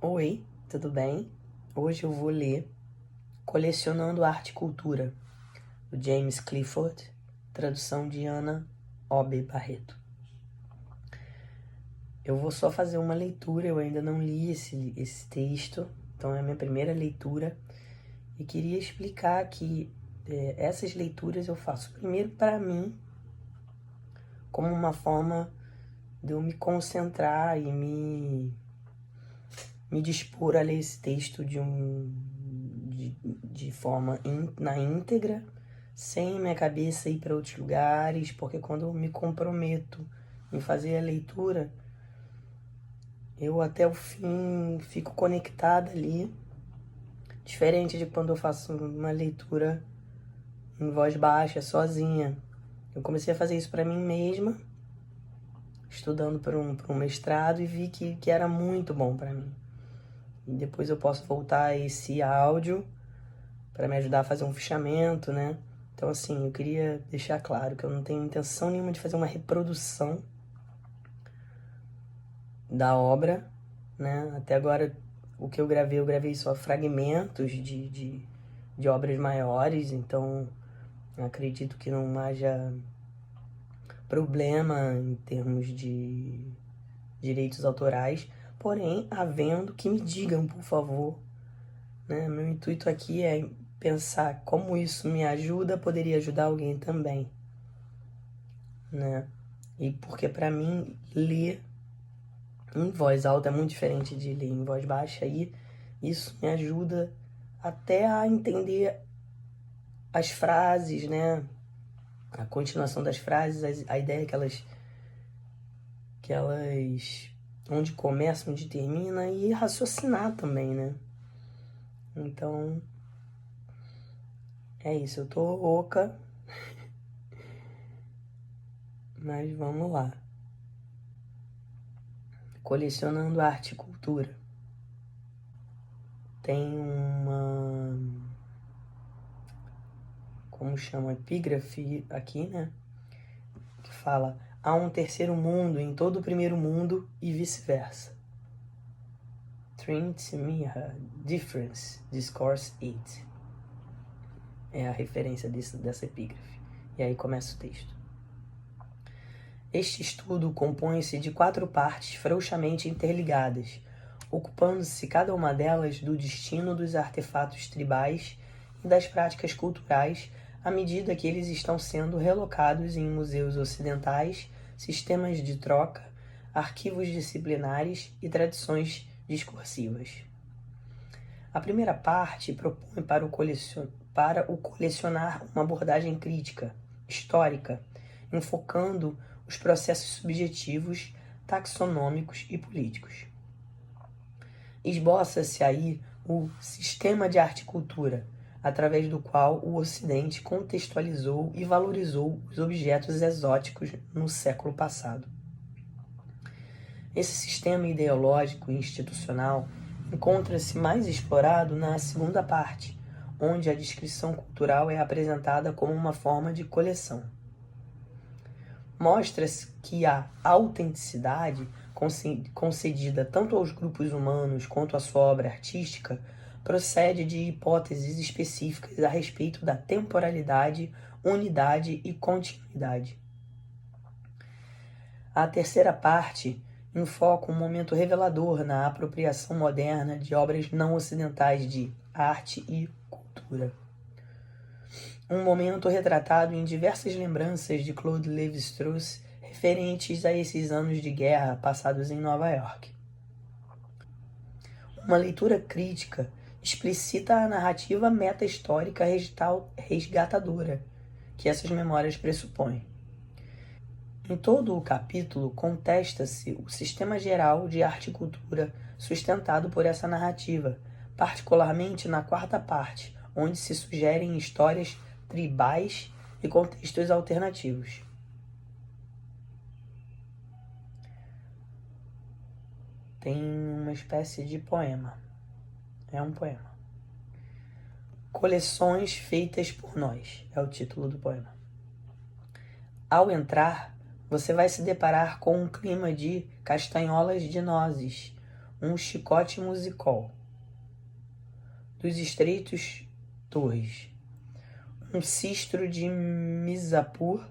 Oi, tudo bem? Hoje eu vou ler Colecionando Arte e Cultura, do James Clifford, tradução de Ana O.B. Barreto. Eu vou só fazer uma leitura, eu ainda não li esse texto, então é a minha primeira leitura, e queria explicar que essas leituras eu faço primeiro para mim, como uma forma de eu me concentrar e me dispor a ler esse texto de forma na íntegra, sem minha cabeça ir para outros lugares, porque quando eu me comprometo em fazer a leitura, eu até o fim fico conectada ali, diferente de quando eu faço uma leitura em voz baixa, sozinha. Eu comecei a fazer isso para mim mesma, estudando para um mestrado, e vi que era muito bom para mim. E depois eu posso voltar a esse áudio para me ajudar a fazer um fichamento, né? Então, assim, eu queria deixar claro que eu não tenho intenção nenhuma de fazer uma reprodução da obra, né? Até agora, o que eu gravei só fragmentos de obras maiores, então acredito que não haja problema em termos de direitos autorais, porém, havendo, que me digam, por favor, né? Meu intuito aqui é pensar como isso me ajuda, poderia ajudar alguém também, né? E porque para mim ler em voz alta é muito diferente de ler em voz baixa, e isso me ajuda até a entender as frases, né? A continuação das frases, a ideia que elas onde começa, onde termina, e raciocinar também, né? Então, é isso, eu tô oca, mas vamos lá. Colecionando arte e cultura. Tem uma, como chama, epígrafe aqui, né? Que fala: há um terceiro mundo em todo o primeiro mundo e vice-versa. Trinity Miha, Difference, Discourse 8. É a referência dessa epígrafe. E aí começa o texto. Este estudo compõe-se de 4 partes frouxamente interligadas, ocupando-se cada uma delas do destino dos artefatos tribais e das práticas culturais à medida que eles estão sendo relocados em museus ocidentais, sistemas de troca, arquivos disciplinares e tradições discursivas. A primeira parte propõe para o colecionar uma abordagem crítica, histórica, enfocando os processos subjetivos, taxonômicos e políticos. Esboça-se aí o sistema de arte e cultura, através do qual o Ocidente contextualizou e valorizou os objetos exóticos no século passado. Esse sistema ideológico e institucional encontra-se mais explorado na segunda parte, onde a descrição cultural é apresentada como uma forma de coleção. Mostra-se que a autenticidade concedida tanto aos grupos humanos quanto à sua obra artística procede de hipóteses específicas a respeito da temporalidade, unidade e continuidade. A terceira parte enfoca um momento revelador na apropriação moderna de obras não ocidentais de arte e cultura. Um momento retratado em diversas lembranças de Claude Lévi-Strauss referentes a esses anos de guerra passados em Nova York. Uma leitura crítica explicita a narrativa meta-histórica resgatadora que essas memórias pressupõem. Em todo o capítulo, contesta-se o sistema geral de arte e cultura sustentado por essa narrativa, particularmente na quarta parte, onde se sugerem histórias tribais e contextos alternativos. Tem uma espécie de poema. É um poema. Coleções feitas por nós, é o título do poema. Ao entrar, você vai se deparar com um clima de castanholas de nozes, um chicote musical. Dos estreitos Torres, um cistro de Misapur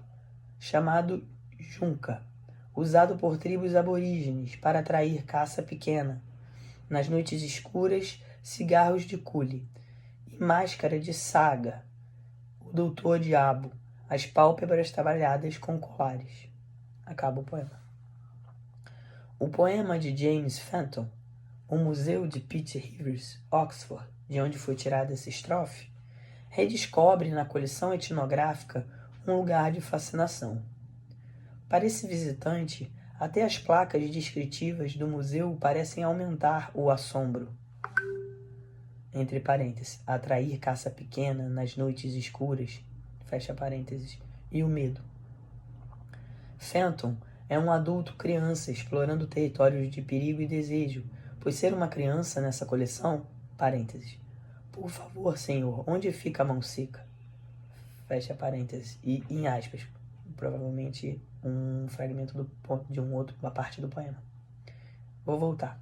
chamado junca, usado por tribos aborígenes para atrair caça pequena. Nas noites escuras, cigarros de cule e máscara de Saga, o doutor diabo, as pálpebras trabalhadas com colares. Acaba o poema. O poema de James Fenton, O Museu de Pitt Rivers, Oxford, de onde foi tirada essa estrofe, redescobre na coleção etnográfica um lugar de fascinação. Para esse visitante, até as placas descritivas do museu parecem aumentar o assombro. Entre parênteses, atrair caça pequena nas noites escuras, fecha parênteses, e o medo. Fenton é um adulto criança explorando territórios de perigo e desejo, pois ser uma criança nessa coleção, parênteses, por favor, senhor, onde fica a mão seca? Fecha parênteses, e em aspas, provavelmente um fragmento de uma parte do poema. Vou voltar.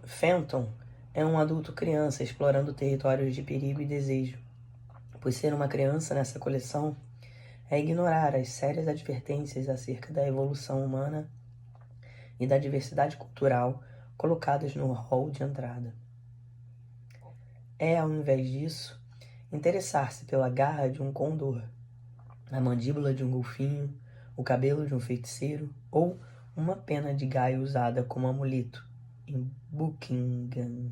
Fenton é um adulto criança explorando territórios de perigo e desejo, pois ser uma criança nessa coleção é ignorar as sérias advertências acerca da evolução humana e da diversidade cultural colocadas no hall de entrada. É, ao invés disso, interessar-se pela garra de um condor, a mandíbula de um golfinho, o cabelo de um feiticeiro ou uma pena de gaio usada como amuleto em Buckinghamshire.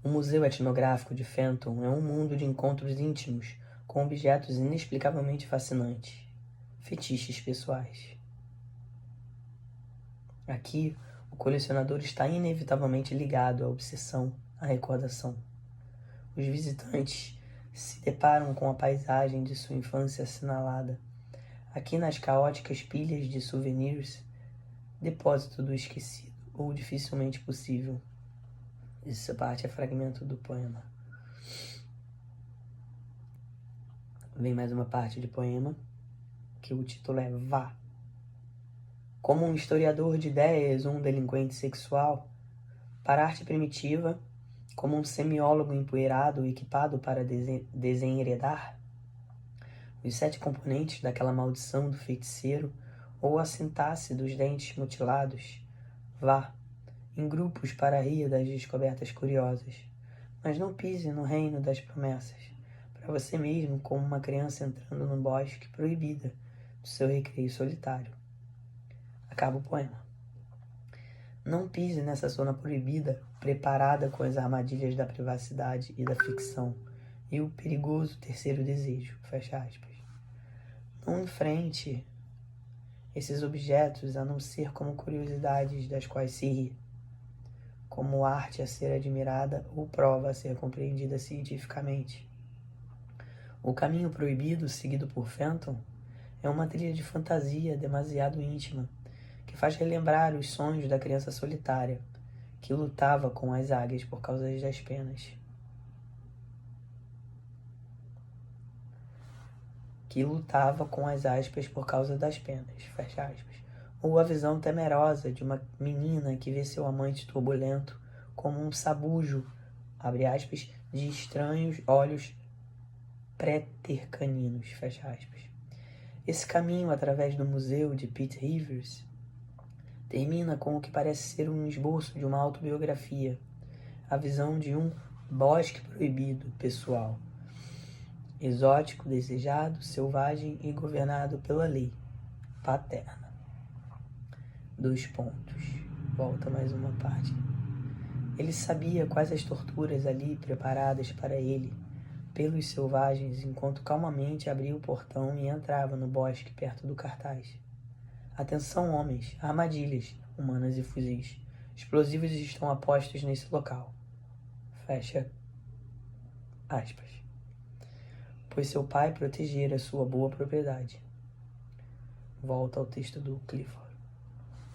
O Museu Etnográfico de Fenton é um mundo de encontros íntimos com objetos inexplicavelmente fascinantes, fetiches pessoais. Aqui, o colecionador está inevitavelmente ligado à obsessão, à recordação. Os visitantes se deparam com a paisagem de sua infância assinalada, aqui nas caóticas pilhas de souvenirs, depósito do esquecido ou dificilmente possível. Essa parte é fragmento do poema. Vem mais uma parte de poema, que o título é Vá. Como um historiador de ideias ou um delinquente sexual, para a arte primitiva, como um semiólogo empoeirado equipado para desenredar os 7 componentes daquela maldição do feiticeiro ou a sintaxe dos dentes mutilados, vá, em grupos para rir das descobertas curiosas, mas não pise no reino das promessas, para você mesmo como uma criança entrando no bosque proibida do seu recreio solitário. Acaba o poema. Não pise nessa zona proibida, preparada com as armadilhas da privacidade e da ficção, e o perigoso terceiro desejo, fecha aspas. Não enfrente esses objetos a não ser como curiosidades das quais se ri, como arte a ser admirada ou prova a ser compreendida cientificamente. O caminho proibido seguido por Fenton é uma trilha de fantasia demasiado íntima, que faz relembrar os sonhos da criança solitária, que lutava com as águias por causa das penas. Por causa das penas, fecha aspas. Ou a visão temerosa de uma menina que vê seu amante turbulento como um sabujo, abre aspas, de estranhos olhos pretercaninos, fecha aspas. Esse caminho através do museu de Pitt Rivers termina com o que parece ser um esboço de uma autobiografia, a visão de um bosque proibido pessoal, exótico, desejado, selvagem e governado pela lei paterna. 2 pontos. Volta mais uma parte. Ele sabia quais as torturas ali preparadas para ele pelos selvagens, enquanto calmamente abria o portão e entrava no bosque perto do cartaz. Atenção, homens, armadilhas, humanas e fuzis. Explosivos estão apostos nesse local. Fecha aspas. Pois seu pai protegera sua boa propriedade. Volta ao texto do Clifford.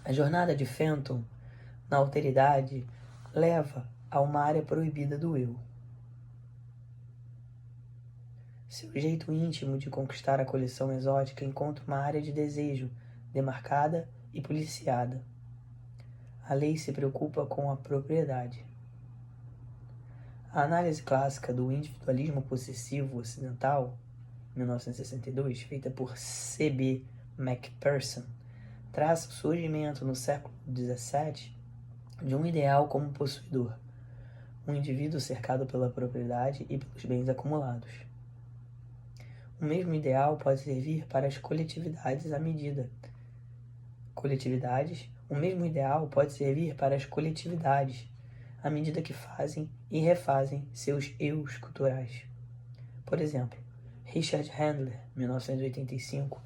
A jornada de Fenton na alteridade leva a uma área proibida do eu. Seu jeito íntimo de conquistar a coleção exótica encontra uma área de desejo demarcada e policiada. A lei se preocupa com a propriedade. A análise clássica do individualismo possessivo ocidental, 1962, feita por C.B. Macpherson, traça o surgimento no século XVII de um ideal como possuidor, um indivíduo cercado pela propriedade e pelos bens acumulados. O mesmo ideal pode servir para as coletividades à medida. O mesmo ideal pode servir para as coletividades à medida que fazem e refazem seus eus culturais. Por exemplo, Richard Handler, 1985,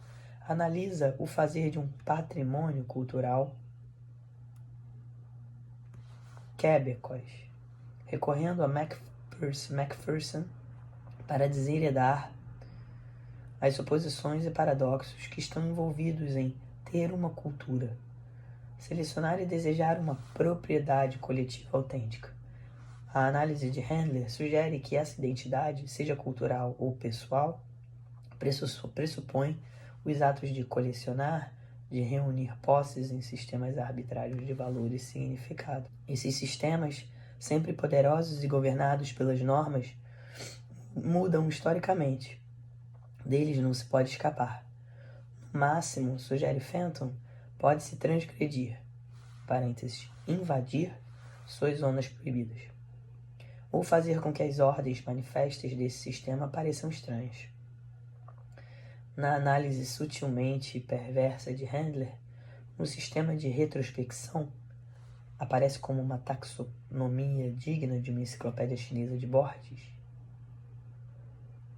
analisa o fazer de um patrimônio cultural québécois, recorrendo a Macpherson para desheredar as suposições e paradoxos que estão envolvidos em ter uma cultura, selecionar e desejar uma propriedade coletiva autêntica. A análise de Handler sugere que essa identidade, seja cultural ou pessoal, pressupõe os atos de colecionar, de reunir posses em sistemas arbitrários de valor e significado. Esses sistemas, sempre poderosos e governados pelas normas, mudam historicamente. Deles não se pode escapar. No máximo, sugere Fenton, pode-se transgredir, invadir, suas zonas proibidas, ou fazer com que as ordens manifestas desse sistema pareçam estranhas. Na análise sutilmente perversa de Handler, no sistema de retrospecção, aparece como uma taxonomia digna de uma enciclopédia chinesa de Borges.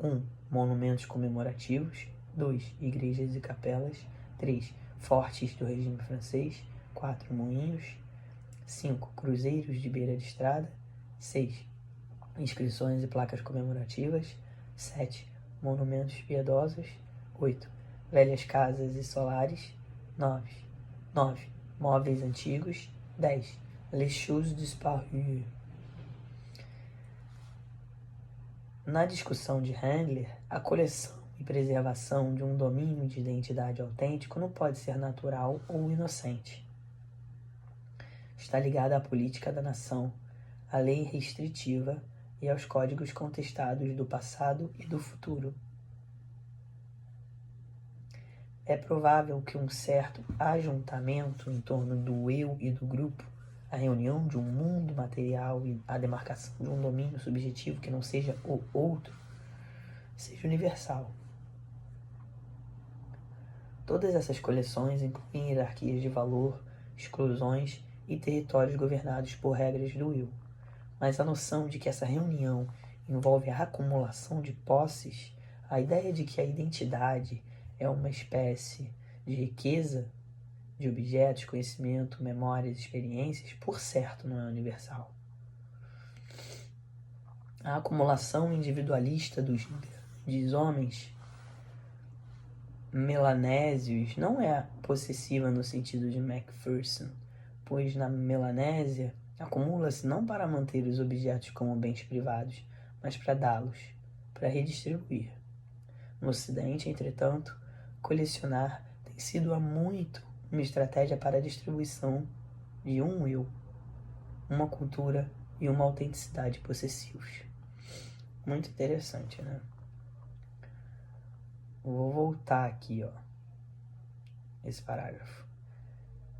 1. Monumentos comemorativos. 2. Igrejas e capelas. 3. Fortes do regime francês. 4. Moinhos. 5. Cruzeiros de beira de estrada. 6. Inscrições e placas comemorativas. 7. Monumentos piedosos. 8. Velhas casas e solares. 9. Móveis antigos. 10. Les choses disparues. Na discussão de Handler, a coleção e preservação de um domínio de identidade autêntico não pode ser natural ou inocente. Está ligada à política da nação, à lei restritiva e aos códigos contestados do passado e do futuro. É provável que um certo ajuntamento em torno do eu e do grupo, a reunião de um mundo material e a demarcação de um domínio subjetivo que não seja o outro, seja universal. Todas essas coleções incluem hierarquias de valor, exclusões e territórios governados por regras do eu. Mas a noção de que essa reunião envolve a acumulação de posses, a ideia de que a identidade é uma espécie de riqueza de objetos, conhecimento, memórias, experiências, por certo não é universal. A acumulação individualista dos grandes homens melanésios não é possessiva no sentido de Macpherson, pois na Melanésia acumula-se não para manter os objetos como bens privados, mas para dá-los, para redistribuir. No Ocidente, entretanto, colecionar tem sido há muito uma estratégia para a distribuição de um eu, uma cultura e uma autenticidade possessivos. Muito interessante, né? Vou voltar aqui, esse parágrafo.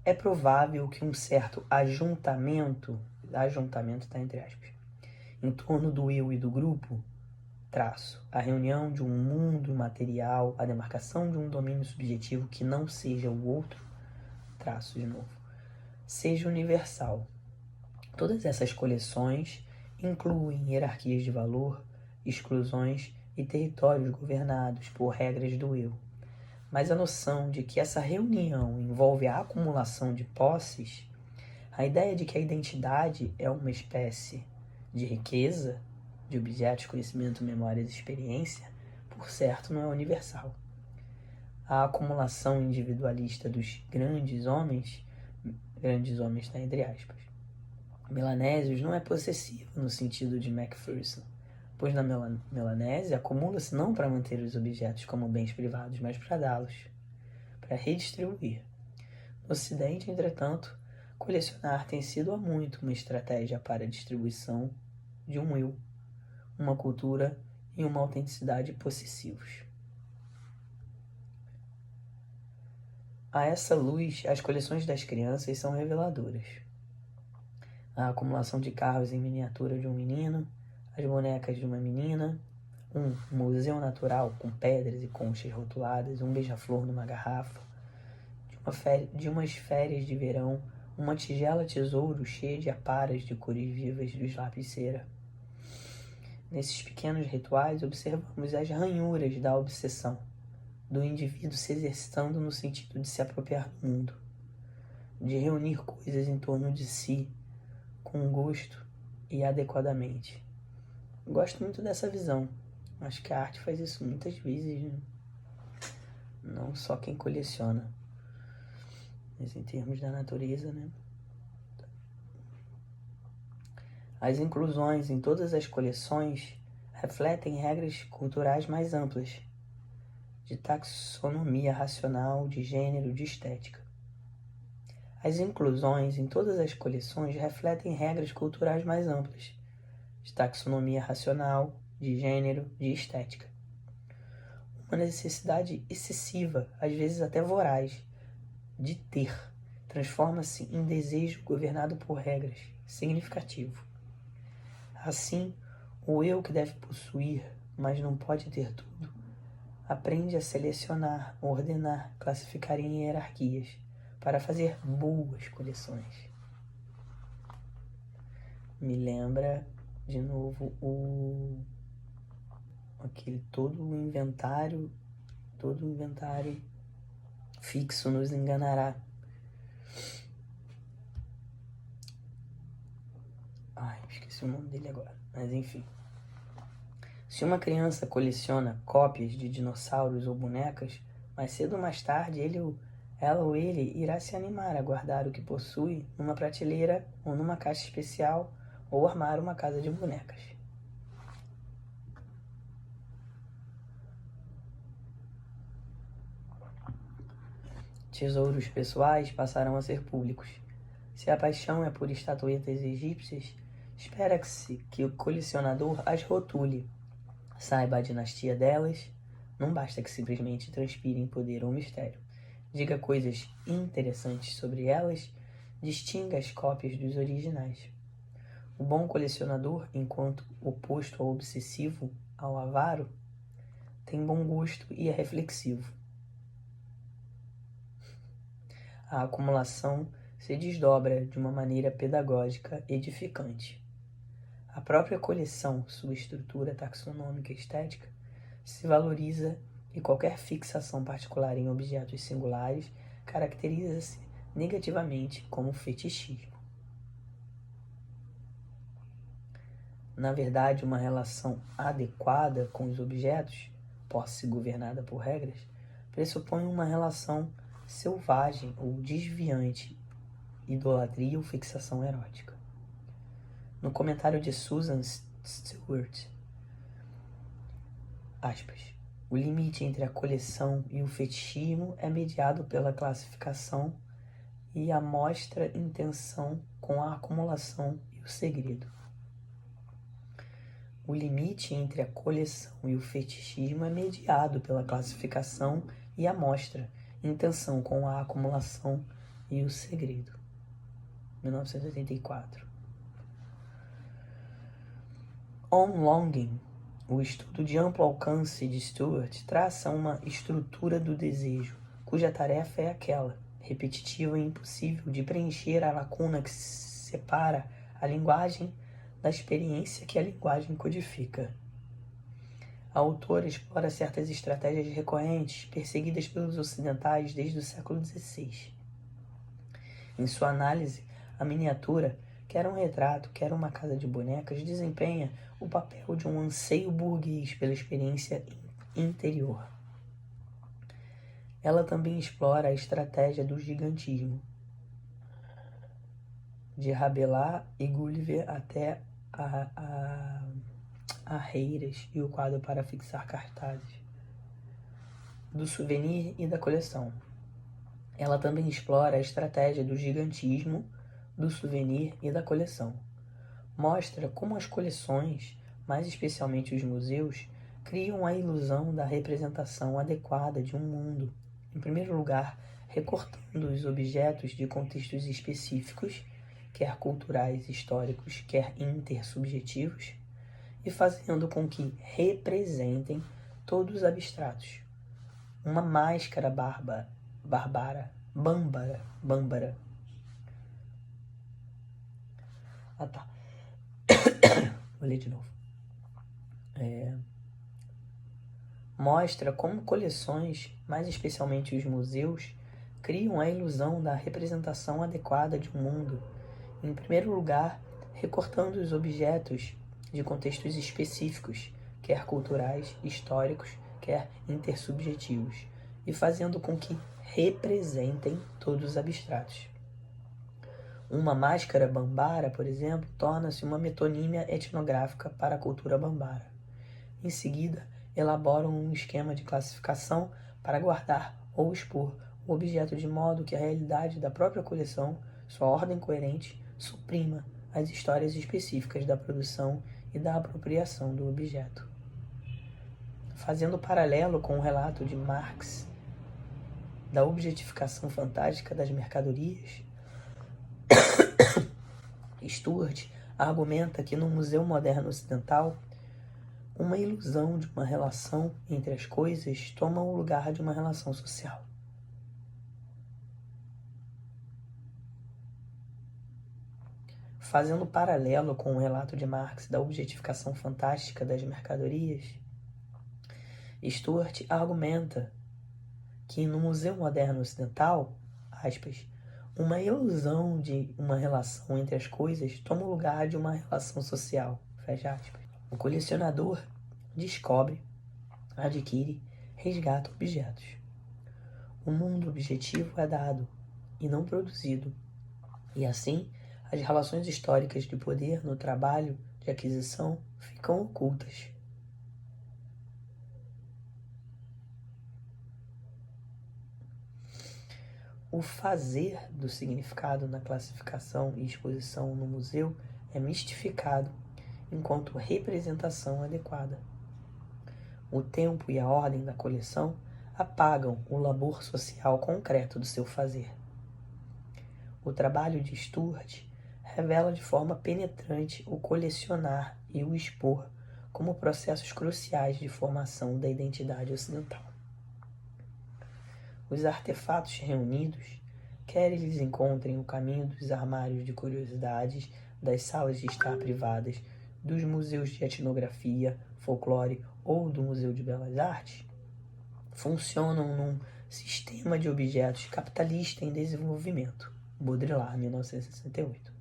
É provável que um certo ajuntamento está entre aspas, em torno do eu e do grupo, a reunião de um mundo material, a demarcação de um domínio subjetivo que não seja o outro, seja universal. Todas essas coleções incluem hierarquias de valor, exclusões e territórios governados por regras do eu. Mas a noção de que essa reunião envolve a acumulação de posses, a ideia de que a identidade é uma espécie de riqueza, de objetos, conhecimento, memórias e experiência, por certo não é universal. A acumulação individualista dos grandes homens está entre aspas, melanésios não é possessiva no sentido de Macpherson, pois na Melanésia acumula-se não para manter os objetos como bens privados, mas para dá-los, para redistribuir. No Ocidente, entretanto, colecionar tem sido há muito uma estratégia para a distribuição de um eu, uma cultura e uma autenticidade possessivos. A essa luz, as coleções das crianças são reveladoras. A acumulação de carros em miniatura de um menino, as bonecas de uma menina, um museu natural com pedras e conchas rotuladas, um beija-flor numa garrafa, de umas férias de verão, uma tigela tesouro cheia de aparas de cores vivas dos lápis-cera. Nesses pequenos rituais, observamos as ranhuras da obsessão, do indivíduo se exercitando no sentido de se apropriar do mundo, de reunir coisas em torno de si, com gosto e adequadamente. Gosto muito dessa visão. Acho que a arte faz isso muitas vezes, né? Não só quem coleciona, mas em termos da natureza, né? As inclusões em todas as coleções refletem regras culturais mais amplas, de taxonomia racional, de gênero, de estética. As inclusões em todas as coleções refletem regras culturais mais amplas, de taxonomia racional, de gênero, de estética. Uma necessidade excessiva, às vezes até voraz, de ter, transforma-se em desejo governado por regras, significativo. Assim, o eu que deve possuir, mas não pode ter tudo, aprende a selecionar, ordenar, classificar em hierarquias, para fazer boas coleções. Me lembra, de novo, todo o inventário fixo nos enganará. Esqueci o nome dele agora, mas enfim. Se uma criança coleciona cópias de dinossauros ou bonecas, mais cedo ou mais tarde ela ou ele irá se animar a guardar o que possui numa prateleira ou numa caixa especial ou armar uma casa de bonecas. Tesouros pessoais passarão a ser públicos. Se a paixão é por estatuetas egípcias, espera-se que o colecionador as rotule, saiba a dinastia delas, não basta que simplesmente transpire em poder ou mistério. Diga coisas interessantes sobre elas, distinga as cópias dos originais. O bom colecionador, enquanto oposto ao obsessivo, ao avaro, tem bom gosto e é reflexivo. A acumulação se desdobra de uma maneira pedagógica edificante. A própria coleção, sua estrutura taxonômica e estética, se valoriza e qualquer fixação particular em objetos singulares caracteriza-se negativamente como fetichismo. Na verdade, uma relação adequada com os objetos, posse governada por regras, pressupõe uma relação selvagem ou desviante, idolatria ou fixação erótica. No comentário de Susan Stewart, aspas, o limite entre a coleção e o fetichismo é mediado pela classificação e a mostra intenção com a acumulação e o segredo. O limite entre a coleção e o fetichismo é mediado pela classificação e a mostra intenção com a acumulação e o segredo. 1984. On Longing, o estudo de amplo alcance de Stewart, traça uma estrutura do desejo, cuja tarefa é aquela, repetitiva e impossível, de preencher a lacuna que separa a linguagem da experiência que a linguagem codifica. A autora explora certas estratégias recorrentes, perseguidas pelos ocidentais desde o século XVI. Em sua análise, a miniatura, quer um retrato, quer uma casa de bonecas, desempenha o papel de um anseio burguês pela experiência interior. Ela também explora a estratégia do gigantismo, de Rabelais e Gulliver até arreiras e o quadro para fixar cartazes, do souvenir e da coleção. Ela também explora a estratégia do gigantismo, do souvenir e da coleção. Mostra como as coleções, mais especialmente os museus, criam a ilusão da representação adequada de um mundo. Em primeiro lugar, recortando os objetos de contextos específicos, quer culturais, históricos, quer intersubjetivos, e fazendo com que representem todos os abstratos. Uma máscara bâmbara. Ah, tá. Vou ler de novo. Mostra como coleções, mais especialmente os museus, criam a ilusão da representação adequada de um mundo. Em primeiro lugar, recortando os objetos de contextos específicos, quer culturais, históricos, quer intersubjetivos, e fazendo com que representem todos os abstratos. Uma máscara bambara, por exemplo, torna-se uma metonímia etnográfica para a cultura bambara. Em seguida, elaboram um esquema de classificação para guardar ou expor o objeto de modo que a realidade da própria coleção, sua ordem coerente, suprima as histórias específicas da produção e da apropriação do objeto. Fazendo paralelo com o relato de Marx da objetificação fantástica das mercadorias, Stuart argumenta que no Museu Moderno Ocidental, uma ilusão de uma relação entre as coisas toma o lugar de uma relação social. Fazendo paralelo com o relato de Marx da objetificação fantástica das mercadorias, Stuart argumenta que no Museu Moderno Ocidental, aspas, uma ilusão de uma relação entre as coisas toma o lugar de uma relação social, fecha aspas. O colecionador descobre, adquire, resgata objetos. O mundo objetivo é dado e não produzido, e assim as relações históricas de poder no trabalho de aquisição ficam ocultas. O fazer do significado na classificação e exposição no museu é mistificado enquanto representação adequada. O tempo e a ordem da coleção apagam o labor social concreto do seu fazer. O trabalho de Stuart revela de forma penetrante o colecionar e o expor como processos cruciais de formação da identidade ocidental. Os artefatos reunidos, quer eles encontrem o caminho dos armários de curiosidades, das salas de estar privadas, dos museus de etnografia, folclore ou do Museu de Belas Artes, funcionam num sistema de objetos capitalista em desenvolvimento. Baudrillard, 1968.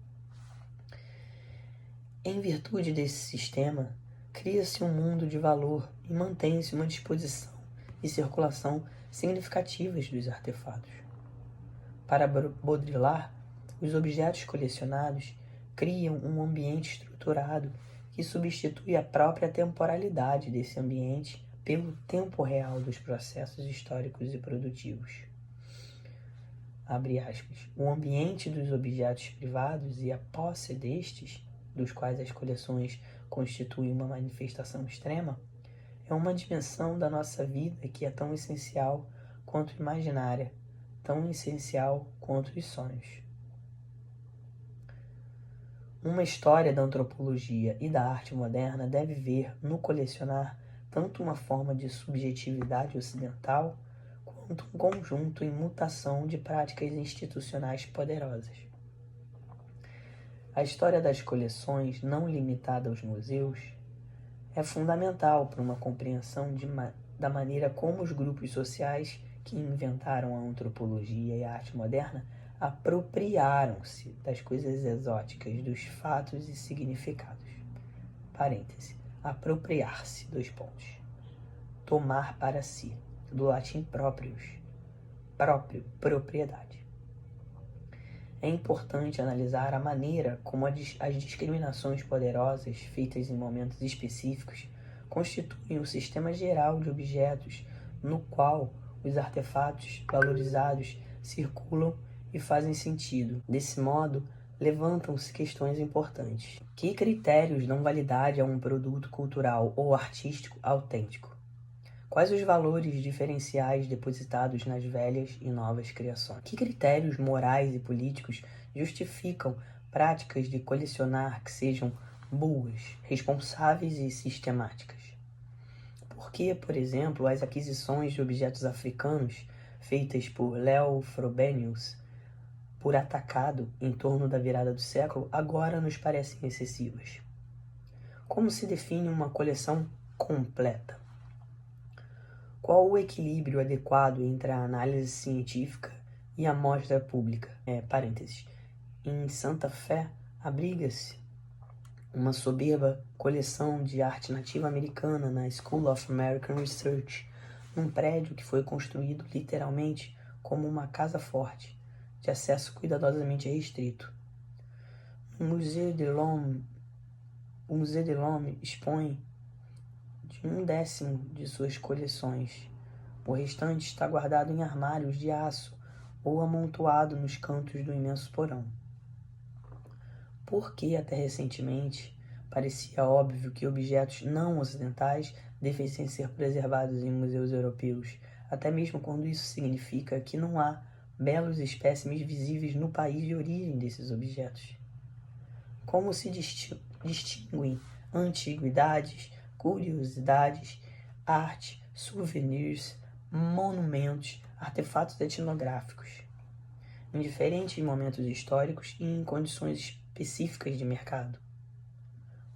Em virtude desse sistema, cria-se um mundo de valor e mantém-se uma disposição e circulação significativas dos artefatos. Para Baudrillard, os objetos colecionados criam um ambiente estruturado que substitui a própria temporalidade desse ambiente pelo tempo real dos processos históricos e produtivos. Abre aspas. O ambiente dos objetos privados e a posse destes, dos quais as coleções constituem uma manifestação extrema, é uma dimensão da nossa vida que é tão essencial quanto imaginária, tão essencial quanto os sonhos. Uma história da antropologia e da arte moderna deve ver no colecionar tanto uma forma de subjetividade ocidental quanto um conjunto em mutação de práticas institucionais poderosas. A história das coleções, não limitada aos museus, é fundamental para uma compreensão da maneira como os grupos sociais que inventaram a antropologia e a arte moderna apropriaram-se das coisas exóticas, dos fatos e significados. Parêntese. Apropriar-se, : tomar para si, do latim proprius, próprio, propriedade. É importante analisar a maneira como as discriminações poderosas feitas em momentos específicos constituem um sistema geral de objetos no qual os artefatos valorizados circulam e fazem sentido. Desse modo, levantam-se questões importantes. Que critérios dão validade a um produto cultural ou artístico autêntico? Quais os valores diferenciais depositados nas velhas e novas criações? Que critérios morais e políticos justificam práticas de colecionar que sejam boas, responsáveis e sistemáticas? Por que, por exemplo, as aquisições de objetos africanos feitas por Leo Frobenius por atacado em torno da virada do século agora nos parecem excessivas? Como se define uma coleção completa? Qual o equilíbrio adequado entre a análise científica e a mostra pública? Em Santa Fé abriga-se uma soberba coleção de arte nativa americana na School of American Research, num prédio que foi construído literalmente como uma casa forte, de acesso cuidadosamente restrito. O Musée de l'Homme expõe de 1/10 de suas coleções. O restante está guardado em armários de aço ou amontoado nos cantos do imenso porão. Porque até recentemente parecia óbvio que objetos não ocidentais devessem ser preservados em museus europeus, até mesmo quando isso significa que não há belos espécimes visíveis no país de origem desses objetos. Como se distinguem antiguidades, curiosidades, arte, souvenirs, monumentos, artefatos etnográficos, em diferentes momentos históricos e em condições específicas de mercado?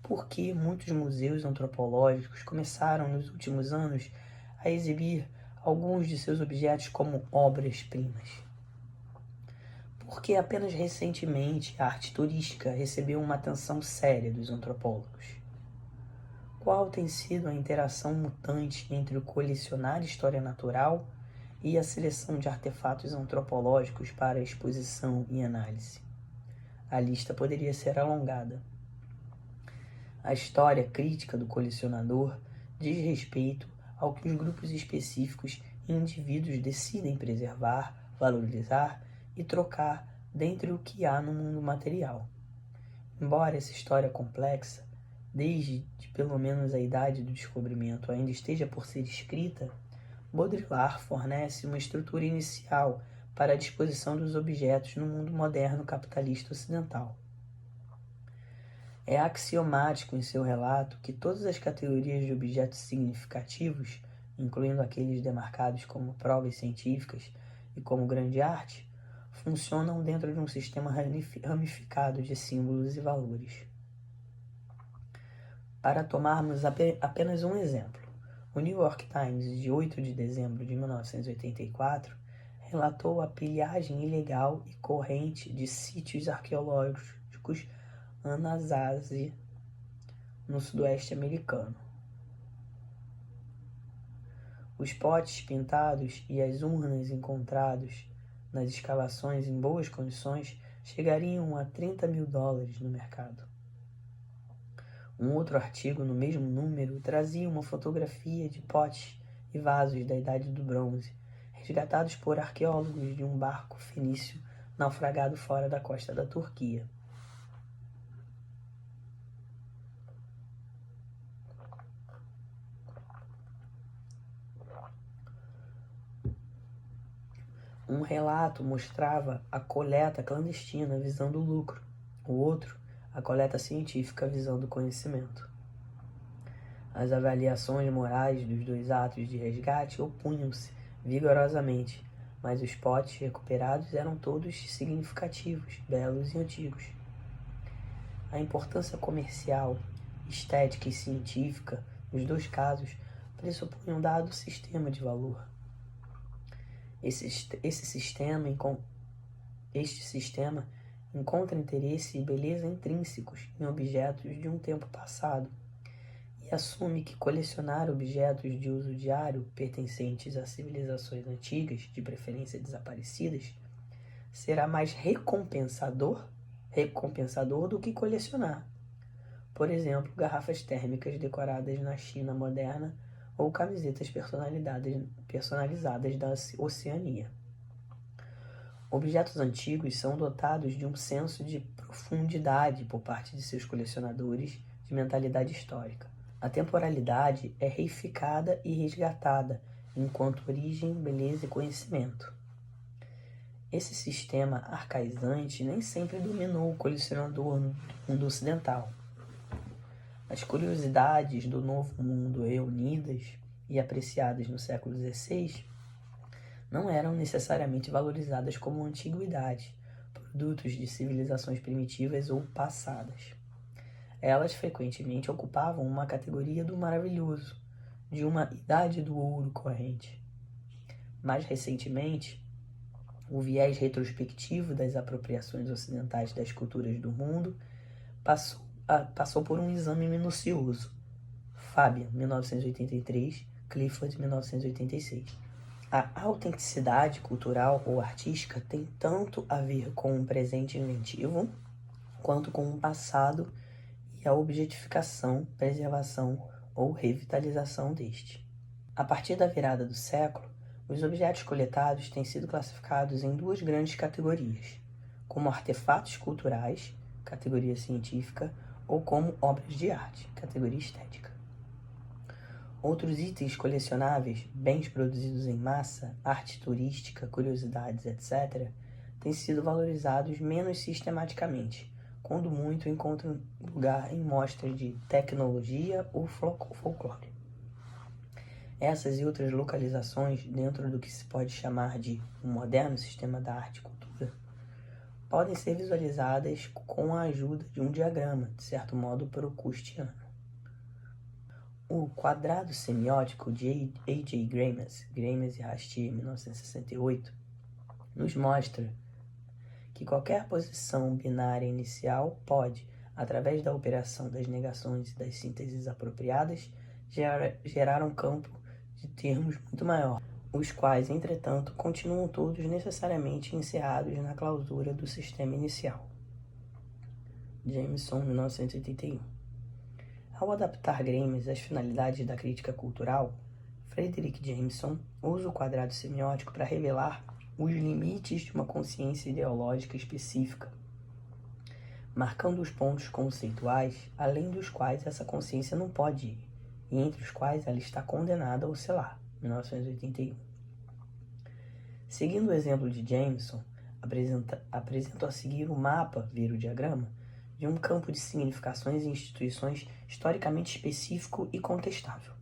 Por que muitos museus antropológicos começaram nos últimos anos a exibir alguns de seus objetos como obras-primas? Por que apenas recentemente a arte turística recebeu uma atenção séria dos antropólogos? Qual tem sido a interação mutante entre o colecionar história natural e a seleção de artefatos antropológicos para exposição e análise? A lista poderia ser alongada. A história crítica do colecionador diz respeito ao que os grupos específicos e indivíduos decidem preservar, valorizar e trocar dentre o que há no mundo material. Embora essa história complexa, desde pelo menos a idade do descobrimento, ainda esteja por ser escrita, Baudrillard fornece uma estrutura inicial para a disposição dos objetos no mundo moderno capitalista ocidental. É axiomático em seu relato que todas as categorias de objetos significativos, incluindo aqueles demarcados como provas científicas e como grande arte, funcionam dentro de um sistema ramificado de símbolos e valores. Para tomarmos apenas um exemplo, o New York Times, de 8 de dezembro de 1984, relatou a pilhagem ilegal e corrente de sítios arqueológicos Anasazi, no sudoeste americano. Os potes pintados e as urnas encontrados nas escavações em boas condições chegariam a $30 mil no mercado. Um outro artigo no mesmo número trazia uma fotografia de potes e vasos da Idade do Bronze, resgatados por arqueólogos de um barco fenício naufragado fora da costa da Turquia. Um relato mostrava a coleta clandestina visando o lucro, o outro, a coleta científica visando o conhecimento. As avaliações morais dos dois atos de resgate opunham-se vigorosamente, mas os potes recuperados eram todos significativos, belos e antigos. A importância comercial, estética e científica dos dois casos pressupõe um dado sistema de valor. Este sistema encontra interesse e beleza intrínsecos em objetos de um tempo passado e assume que colecionar objetos de uso diário pertencentes a civilizações antigas, de preferência desaparecidas, será mais recompensador do que colecionar, por exemplo, garrafas térmicas decoradas na China moderna ou camisetas personalizadas da Oceania. Objetos antigos são dotados de um senso de profundidade por parte de seus colecionadores de mentalidade histórica. A temporalidade é reificada e resgatada enquanto origem, beleza e conhecimento. Esse sistema arcaizante nem sempre dominou o colecionador no mundo ocidental. As curiosidades do Novo Mundo reunidas e apreciadas no século XVI não eram necessariamente valorizadas como antiguidades, produtos de civilizações primitivas ou passadas. Elas frequentemente ocupavam uma categoria do maravilhoso, de uma idade do ouro corrente. Mais recentemente, o viés retrospectivo das apropriações ocidentais das culturas do mundo passou por um exame minucioso. Fabian, 1983, Clifford, 1986. A autenticidade cultural ou artística tem tanto a ver com um presente inventivo, quanto com um passado e a objetificação, preservação ou revitalização deste. A partir da virada do século, os objetos coletados têm sido classificados em duas grandes categorias, como artefatos culturais, categoria científica, ou como obras de arte, categoria estética. Outros itens colecionáveis, bens produzidos em massa, arte turística, curiosidades, etc., têm sido valorizados menos sistematicamente, quando muito encontram lugar em mostras de tecnologia ou folclore. Essas e outras localizações, dentro do que se pode chamar de um moderno sistema da arte e cultura, podem ser visualizadas com a ajuda de um diagrama, de certo modo procrustiano. O quadrado semiótico de A.J. Gramsci e Rastier, 1968, nos mostra que qualquer posição binária inicial pode, através da operação das negações e das sínteses apropriadas, gerar um campo de termos muito maior, os quais, entretanto, continuam todos necessariamente encerrados na clausura do sistema inicial. Jameson, 1981. Ao adaptar Gramsci às finalidades da crítica cultural, Frederick Jameson usa o quadrado semiótico para revelar os limites de uma consciência ideológica específica, marcando os pontos conceituais além dos quais essa consciência não pode ir, e entre os quais ela está condenada a oscilar. 1981. Seguindo o exemplo de Jameson, apresento a seguir o mapa, vira o diagrama, de um campo de significações e instituições historicamente específico e contestável.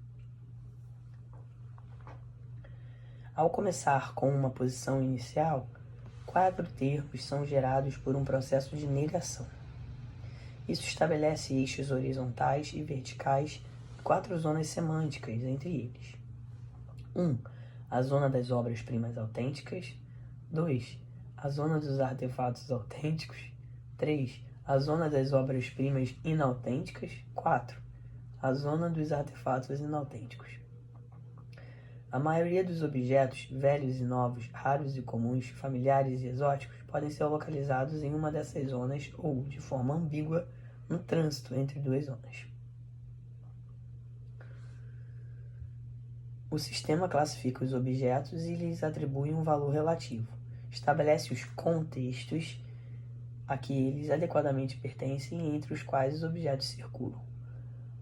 Ao começar com uma posição inicial, 4 termos são gerados por um processo de negação. Isso estabelece eixos horizontais e verticais e 4 zonas semânticas entre eles. 1. A zona das obras-primas autênticas. 2. A zona dos artefatos autênticos. 3. A zona das obras-primas inautênticas. 4. A zona dos artefatos inautênticos. A maioria dos objetos, velhos e novos, raros e comuns, familiares e exóticos, podem ser localizados em uma dessas zonas ou, de forma ambígua, no trânsito entre 2 zonas. O sistema classifica os objetos e lhes atribui um valor relativo. Estabelece os contextos a que eles adequadamente pertencem e entre os quais os objetos circulam.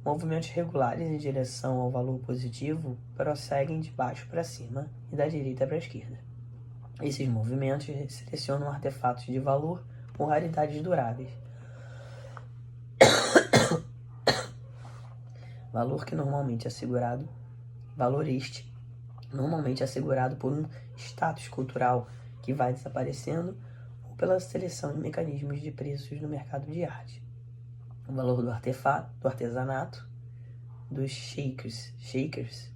Movimentos regulares em direção ao valor positivo prosseguem de baixo para cima e da direita para a esquerda. Esses movimentos selecionam artefatos de valor ou raridades duráveis. Valor este normalmente assegurado por um status cultural que vai desaparecendo ou pela seleção de mecanismos de preços no mercado de arte. O valor do artefato, do artesanato, dos shakers,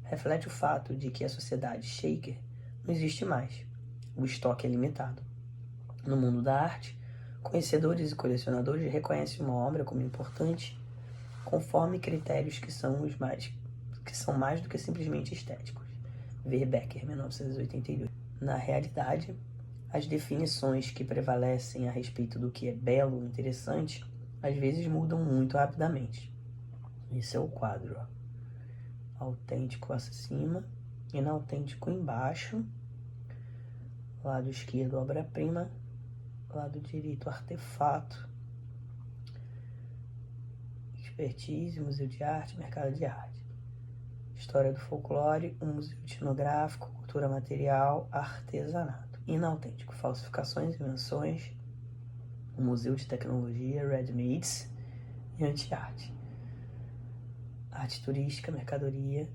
reflete o fato de que a sociedade shaker não existe mais. O estoque é limitado. No mundo da arte, conhecedores e colecionadores reconhecem uma obra como importante conforme critérios que são mais do que simplesmente estéticos. Ver Becker, 1982. Na realidade, as definições que prevalecem a respeito do que é belo ou interessante às vezes mudam muito rapidamente. Esse é o quadro, ó. Autêntico acima, inautêntico embaixo, Lado esquerdo, obra-prima. Lado direito, artefato. Expertise, museu de arte, mercado de arte. História do folclore, um museu etnográfico, cultura material, artesanato. Inautêntico, falsificações, invenções, um museu de tecnologia, ready-mades e anti-arte. Arte turística, mercadoria,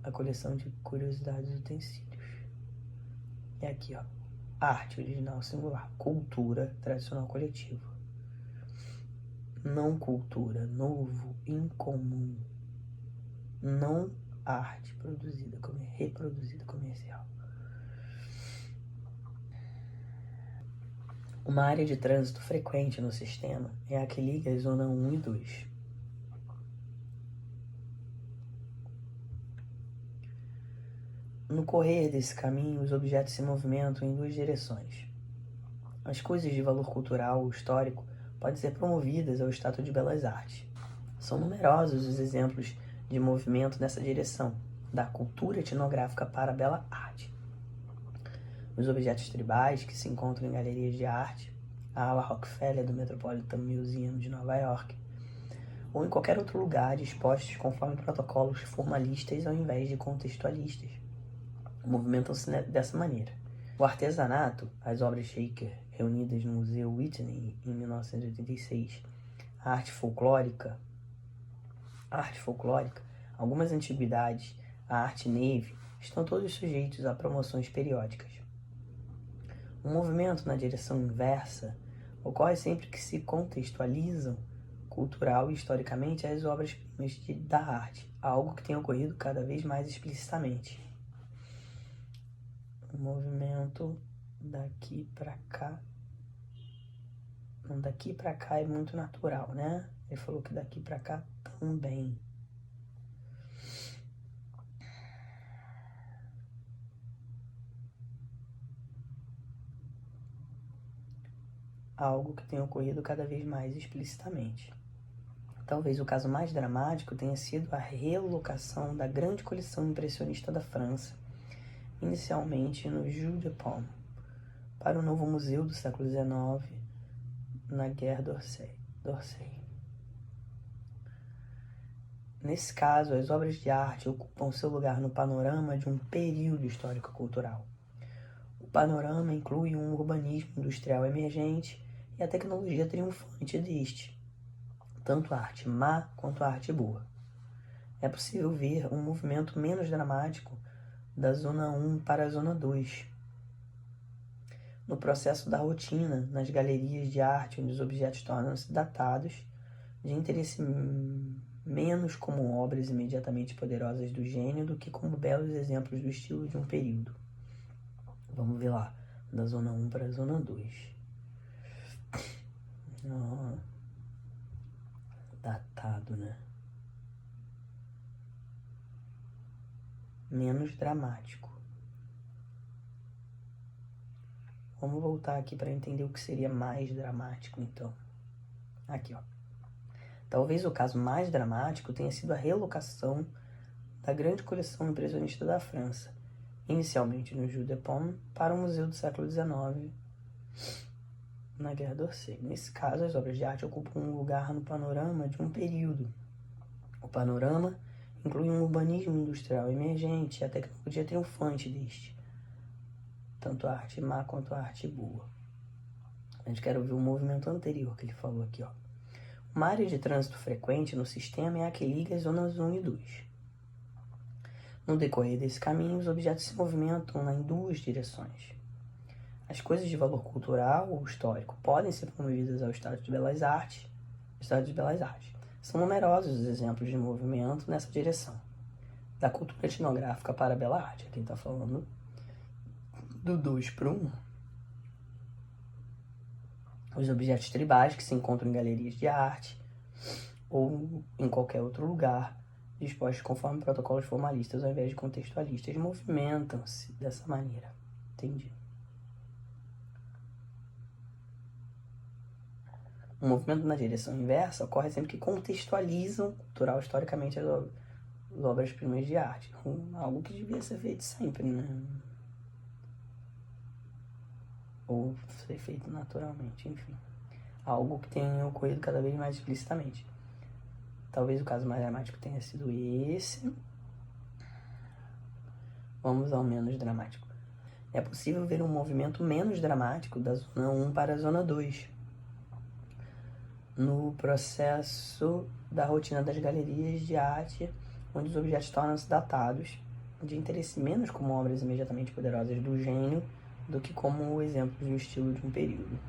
a coleção de curiosidades e utensílios. E aqui, ó, arte original singular, cultura tradicional coletivo. Não cultura, novo, incomum. Não arte produzida, reproduzida comercial. Uma área de trânsito frequente no sistema é a que liga a zona 1 e 2. No correr desse caminho, os objetos se movimentam em duas direções. As coisas de valor cultural ou histórico podem ser promovidas ao status de belas artes. São numerosos os exemplos de movimento nessa direção, da cultura etnográfica para a bela arte. Os objetos tribais que se encontram em galerias de arte, a ala Rockefeller do Metropolitan Museum de Nova York, ou em qualquer outro lugar dispostos conforme protocolos formalistas ao invés de contextualistas, movimentam-se dessa maneira. O artesanato, as obras Shaker reunidas no Museu Whitney em 1986, a arte folclórica, algumas antiguidades, a arte navy, estão todos sujeitos a promoções periódicas. Um movimento na direção inversa ocorre sempre que se contextualizam cultural e historicamente as obras-primas da arte, algo que tem ocorrido cada vez mais explicitamente. O movimento daqui para cá. Não, daqui para cá é muito natural, né? Ele falou que daqui para cá também. Algo que tem ocorrido cada vez mais explicitamente. Talvez o caso mais dramático tenha sido a relocação da grande coleção impressionista da França, inicialmente no Jeu de Paume, para o novo museu do século XIX, na Gare d'Orsay. Nesse caso, as obras de arte ocupam seu lugar no panorama de um período histórico-cultural. O panorama inclui um urbanismo industrial emergente e a tecnologia triunfante deste, tanto a arte má quanto a arte boa. É possível ver um movimento menos dramático da Zona 1 para a Zona 2. No processo da rotina, nas galerias de arte, onde os objetos tornam-se datados, de interesse menos como obras imediatamente poderosas do gênio do que como belos exemplos do estilo de um período. Vamos ver lá, da Zona 1 para a Zona 2. Datado, né? Menos dramático. Vamos voltar aqui para entender o que seria mais dramático, então. Aqui, ó. Talvez o caso mais dramático tenha sido a relocação da grande coleção impressionista da França, inicialmente no Jeu de Paume, para o Museu do século XIX, na Gare d'Orsay. Nesse caso, as obras de arte ocupam um lugar no panorama de um período. O panorama inclui um urbanismo industrial emergente e a tecnologia triunfante deste, tanto a arte má quanto a arte boa. A gente quer ouvir o movimento anterior que ele falou aqui, ó. Uma área de trânsito frequente no sistema é a que liga as zonas 1 e 2. No decorrer desse caminho, os objetos se movimentam em duas direções. As coisas de valor cultural ou histórico podem ser promovidas ao estado de belas artes. São numerosos os exemplos de movimento nessa direção. Da cultura etnográfica para a bela arte. Aqui está falando do 2 para 1. Os objetos tribais que se encontram em galerias de arte ou em qualquer outro lugar, dispostos conforme protocolos formalistas ao invés de contextualistas, movimentam-se dessa maneira. Entendi. O movimento na direção inversa ocorre sempre que contextualizam cultural historicamente as obras-primas de arte. Algo que devia ser feito sempre, né? ou ser feito naturalmente, enfim. Algo que tenha ocorrido cada vez mais explicitamente. Talvez o caso mais dramático tenha sido esse. Vamos ao menos dramático. É possível ver um movimento menos dramático da zona 1 para a zona 2, no processo da rotina das galerias de arte, onde os objetos tornam-se datados, de interesse menos como obras imediatamente poderosas do gênio do que como exemplos de um estilo de um período.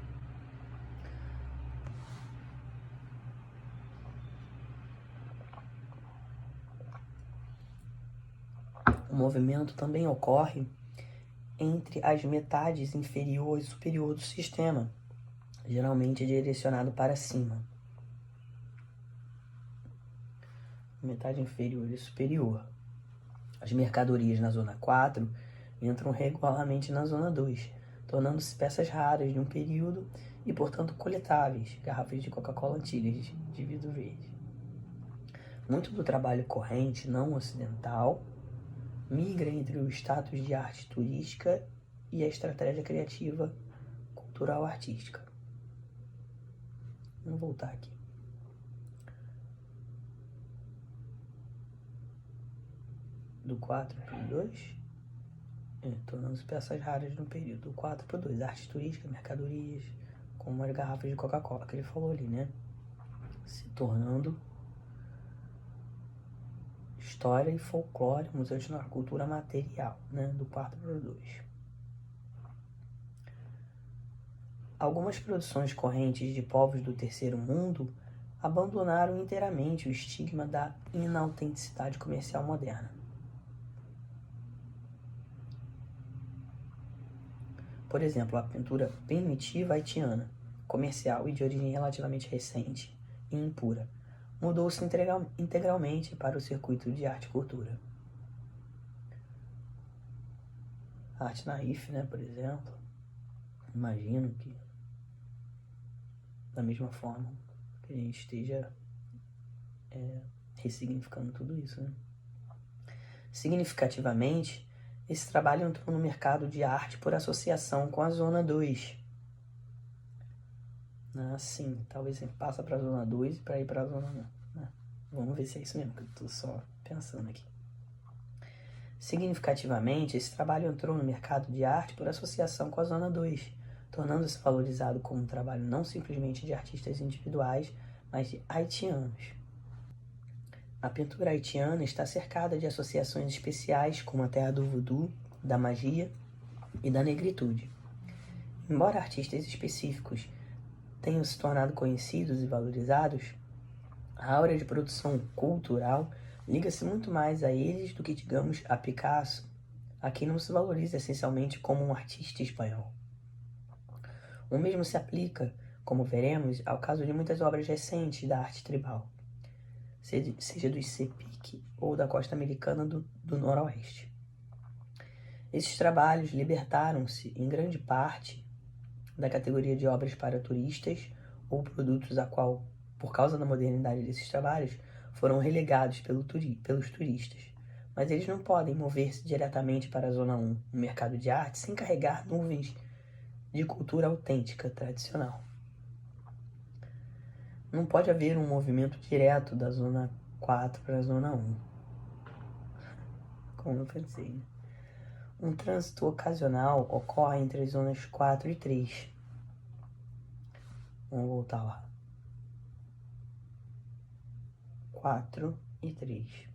O movimento também ocorre entre as metades inferior e superior do sistema, geralmente direcionado para cima. Metade inferior e superior. As mercadorias na zona 4 entram regularmente na zona 2, tornando-se peças raras de um período e, portanto, coletáveis, garrafas de Coca-Cola antigas de vidro verde. Muito do trabalho corrente não ocidental migra entre o status de arte turística e a estratégia criativa cultural artística. Vamos voltar aqui. Do 4 para o 2, tornando-se peças raras no período. Do 4 para o 2, arte turística, mercadorias, como as garrafas de Coca-Cola que ele falou ali, né? Se tornando história e folclore, museu de cultura material, né? Do 4 para o 2. Algumas produções correntes de povos do terceiro mundo abandonaram inteiramente o estigma da inautenticidade comercial moderna. Por exemplo, a pintura primitiva haitiana, comercial e de origem relativamente recente e impura, mudou-se integralmente para o circuito de arte e cultura. A arte naif, né, por exemplo, imagino que da mesma forma que a gente esteja ressignificando tudo isso, né? Significativamente, esse trabalho entrou no mercado de arte por associação com a Zona 2. Sim, talvez você passa para a Zona 2 para ir para a Zona 1. Vamos ver se é isso mesmo, que eu estou só pensando aqui. Significativamente, esse trabalho entrou no mercado de arte por associação com a Zona 2, tornando-se valorizado como um trabalho não simplesmente de artistas individuais, mas de haitianos. A pintura haitiana está cercada de associações especiais como a terra do voodoo, da magia e da negritude. Embora artistas específicos tenham se tornado conhecidos e valorizados, a aura de produção cultural liga-se muito mais a eles do que, digamos, a Picasso, a quem não se valoriza essencialmente como um artista espanhol. O mesmo se aplica, como veremos, ao caso de muitas obras recentes da arte tribal, seja do Sepic ou da costa americana do Noroeste. Esses trabalhos libertaram-se, em grande parte, da categoria de obras para turistas ou produtos a qual, por causa da modernidade desses trabalhos, foram relegados pelos turistas. Mas eles não podem mover-se diretamente para a Zona 1, um mercado de arte, sem carregar nuvens de cultura autêntica, tradicional. Não pode haver um movimento direto da Zona 4 para a Zona 1. Como eu pensei, né? Um trânsito ocasional ocorre entre as zonas 4 e 3. Vamos voltar lá. 4 e 3.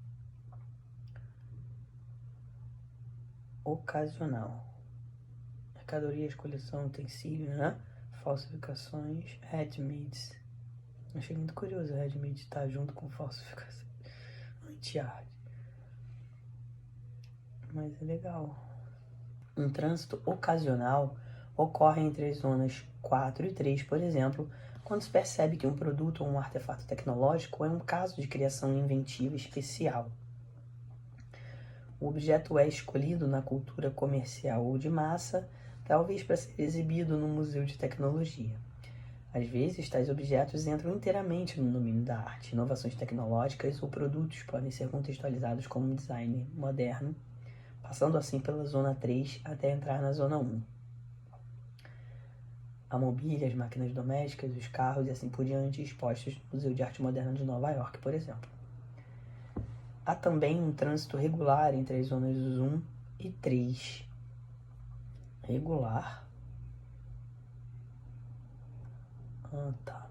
Ocasional. Mercadorias, coleção, utensílio, né? Falsificações, handmaids. Achei muito curioso o handmade estar junto com falsificação. Anti-arte. Mas é legal. Um trânsito ocasional ocorre entre as zonas 4 e 3, por exemplo, quando se percebe que um produto ou um artefato tecnológico é um caso de criação inventiva especial. O objeto é escolhido na cultura comercial ou de massa, talvez para ser exibido no museu de tecnologia. Às vezes, tais objetos entram inteiramente no domínio da arte. Inovações tecnológicas ou produtos podem ser contextualizados como design moderno, passando assim pela zona 3 até entrar na zona 1. a mobília, as máquinas domésticas, os carros e assim por diante, expostos no Museu de Arte Moderna de Nova York, por exemplo. Há também um trânsito regular entre as zonas 1 e 3. Regular? Tá.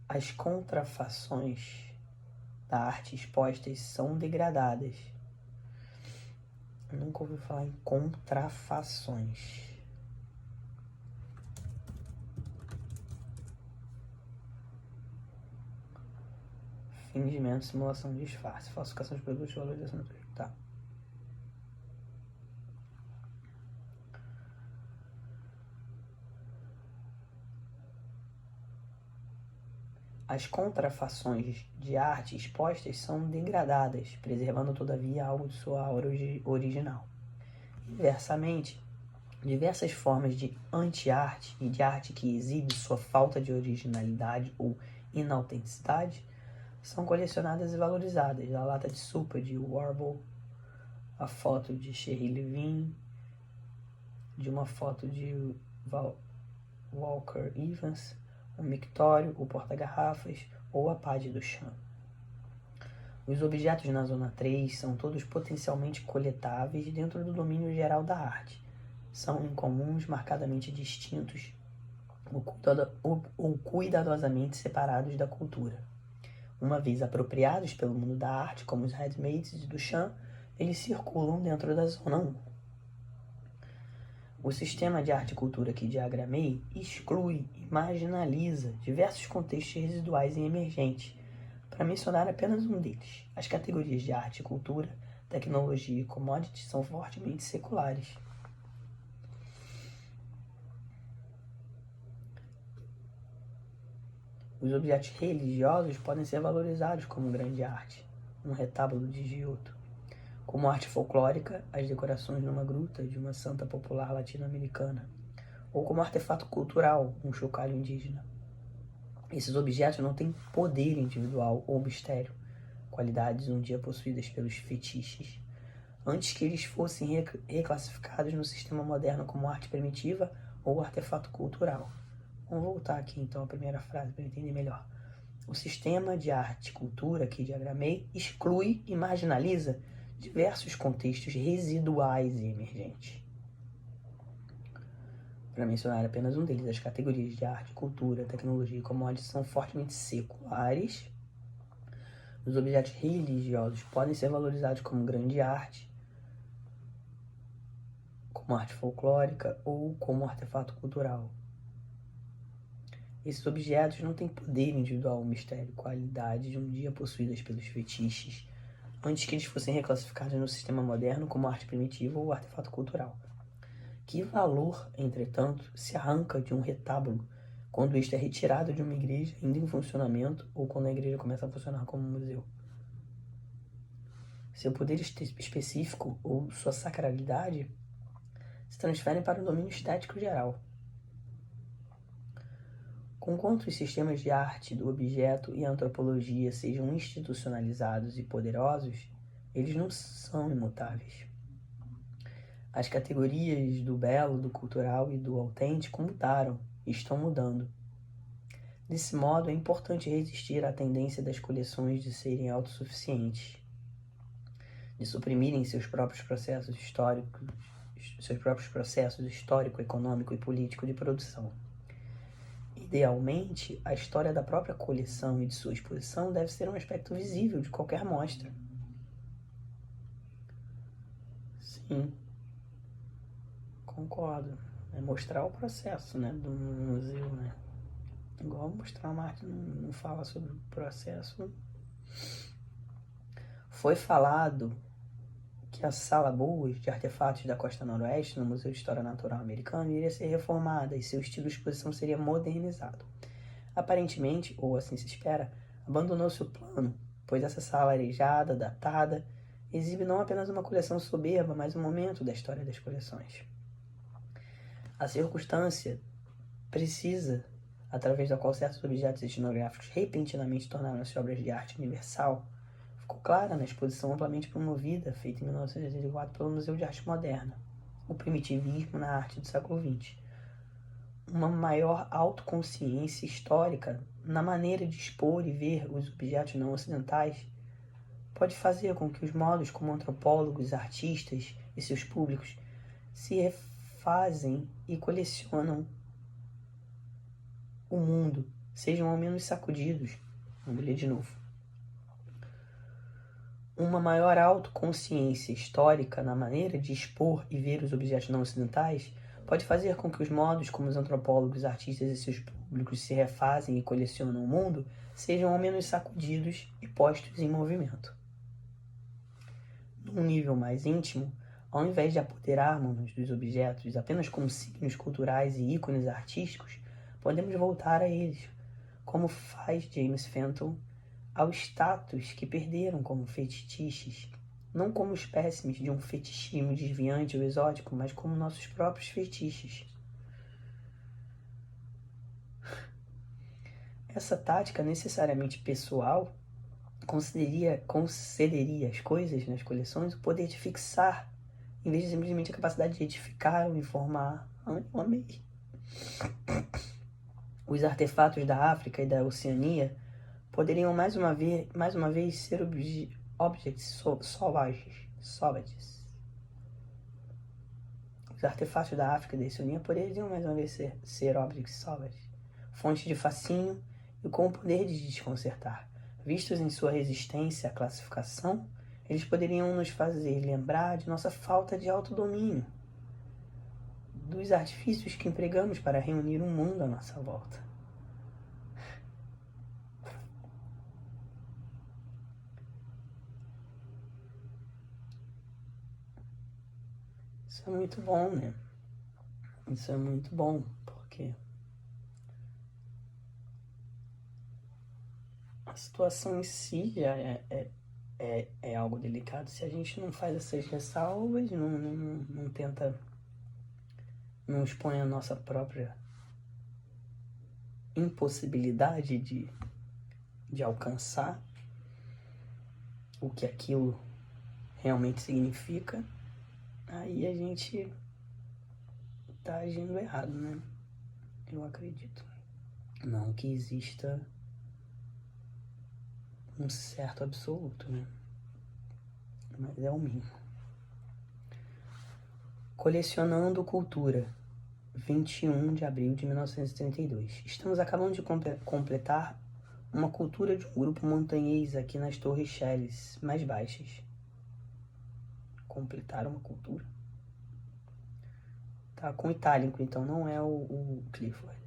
As contrafações da arte expostas são degradadas. Eu nunca ouvi falar em contrafações. Fingimento, simulação, disfarce, falsificação de produtos, valorização do produto. Tá. As contrafações de arte expostas são degradadas, preservando todavia algo de sua aura original. Inversamente, diversas formas de anti-arte e de arte que exibe sua falta de originalidade ou inautenticidade são colecionadas e valorizadas. A lata de sopa de Warhol, a foto de Thierry Levin, de uma foto de Walker Evans, o mictório, o porta-garrafas ou a pá de Duchamp. Os objetos na Zona 3 são todos potencialmente coletáveis dentro do domínio geral da arte. São incomuns, marcadamente distintos ou cuidadosamente separados da cultura. Uma vez apropriados pelo mundo da arte, como os handmaids de Duchamp, eles circulam dentro da Zona 1. O sistema de arte e cultura que diagramei exclui e marginaliza diversos contextos residuais e emergentes, para mencionar apenas um deles. As categorias de arte e cultura, tecnologia e commodities são fortemente seculares. Os objetos religiosos podem ser valorizados como grande arte, um retábulo de Giotto. Como arte folclórica, as decorações numa gruta de uma santa popular latino-americana, ou como artefato cultural, um chocalho indígena. Esses objetos não têm poder individual ou mistério, qualidades um dia possuídas pelos fetiches, antes que eles fossem reclassificados no sistema moderno como arte primitiva ou artefato cultural. Vamos voltar aqui então à primeira frase para entender melhor. O sistema de arte e cultura que diagramei exclui e marginaliza diversos contextos residuais e emergentes. Para mencionar apenas um deles, as categorias de arte, cultura, tecnologia e commodities são fortemente seculares. Os objetos religiosos podem ser valorizados como grande arte, como arte folclórica ou como artefato cultural. Esses objetos não têm poder individual, mistério, qualidade de um dia possuídas pelos fetiches, antes que eles fossem reclassificados no sistema moderno como arte primitiva ou artefato cultural. Que valor, entretanto, se arranca de um retábulo quando este é retirado de uma igreja ainda em funcionamento ou quando a igreja começa a funcionar como museu? Seu poder específico ou sua sacralidade se transferem para o domínio estético geral. Conquanto os sistemas de arte do objeto e a antropologia sejam institucionalizados e poderosos, eles não são imutáveis. As categorias do belo, do cultural e do autêntico mudaram e estão mudando. Desse modo, é importante resistir à tendência das coleções de serem autossuficientes, de suprimirem seus próprios processos histórico, econômico e político de produção. Idealmente, a história da própria coleção e de sua exposição deve ser um aspecto visível de qualquer mostra. Sim. Concordo. É mostrar o processo, né, do museu, né? Igual mostrar uma arte, não fala sobre o processo. Foi falado que a Sala Boas de Artefatos da Costa Noroeste, no Museu de História Natural Americano, iria ser reformada e seu estilo de exposição seria modernizado. Aparentemente, ou assim se espera, abandonou-se o plano, pois essa sala arejada, datada, exibe não apenas uma coleção soberba, mas um momento da história das coleções. A circunstância precisa, através da qual certos objetos etnográficos repentinamente tornaram-se obras de arte universal, ficou clara na exposição amplamente promovida, feita em 1984 pelo Museu de Arte Moderna, O Primitivismo na Arte do século XX. Uma maior autoconsciência histórica na maneira de expor e ver os objetos não ocidentais pode fazer com que os modos como antropólogos, artistas e seus públicos se refazem e colecionam o mundo sejam ao menos sacudidos. Vamos ler de novo. Uma maior autoconsciência histórica na maneira de expor e ver os objetos não ocidentais pode fazer com que os modos como os antropólogos, artistas e seus públicos se refazem e colecionam o mundo sejam ao menos sacudidos e postos em movimento. Num nível mais íntimo, ao invés de apoderarmos-nos dos objetos apenas como signos culturais e ícones artísticos, podemos voltar a eles, como faz James Fenton, ao status que perderam como fetiches, não como espécimes de um fetichismo desviante ou exótico, mas como nossos próprios fetiches. Essa tática necessariamente pessoal concederia às coisas nas coleções o poder de fixar, em vez de simplesmente a capacidade de edificar ou informar. Eu amei. Os artefatos da África e da Oceania poderiam mais uma vez ser objects sauvages. Os artefatos da África e da Oceania poderiam mais uma vez ser objects sauvages, fonte de fascínio e com o poder de desconcertar. Vistos em sua resistência à classificação, eles poderiam nos fazer lembrar de nossa falta de autodomínio, dos artifícios que empregamos para reunir um mundo à nossa volta. Isso é muito bom, né? Isso é muito bom, porque a situação em si já é algo delicado. Se a gente não faz essas ressalvas, não tenta, não expõe a nossa própria impossibilidade de alcançar o que aquilo realmente significa, aí a gente tá agindo errado, né? Eu acredito. Não que exista um certo absoluto, né? Mas é o mínimo. Colecionando Cultura, 21 de abril de 1932. Estamos acabando de completar uma cultura de um grupo montanhês aqui nas Torres Shellis mais baixas. Completar uma cultura? Tá com itálico, então não é o Clifford.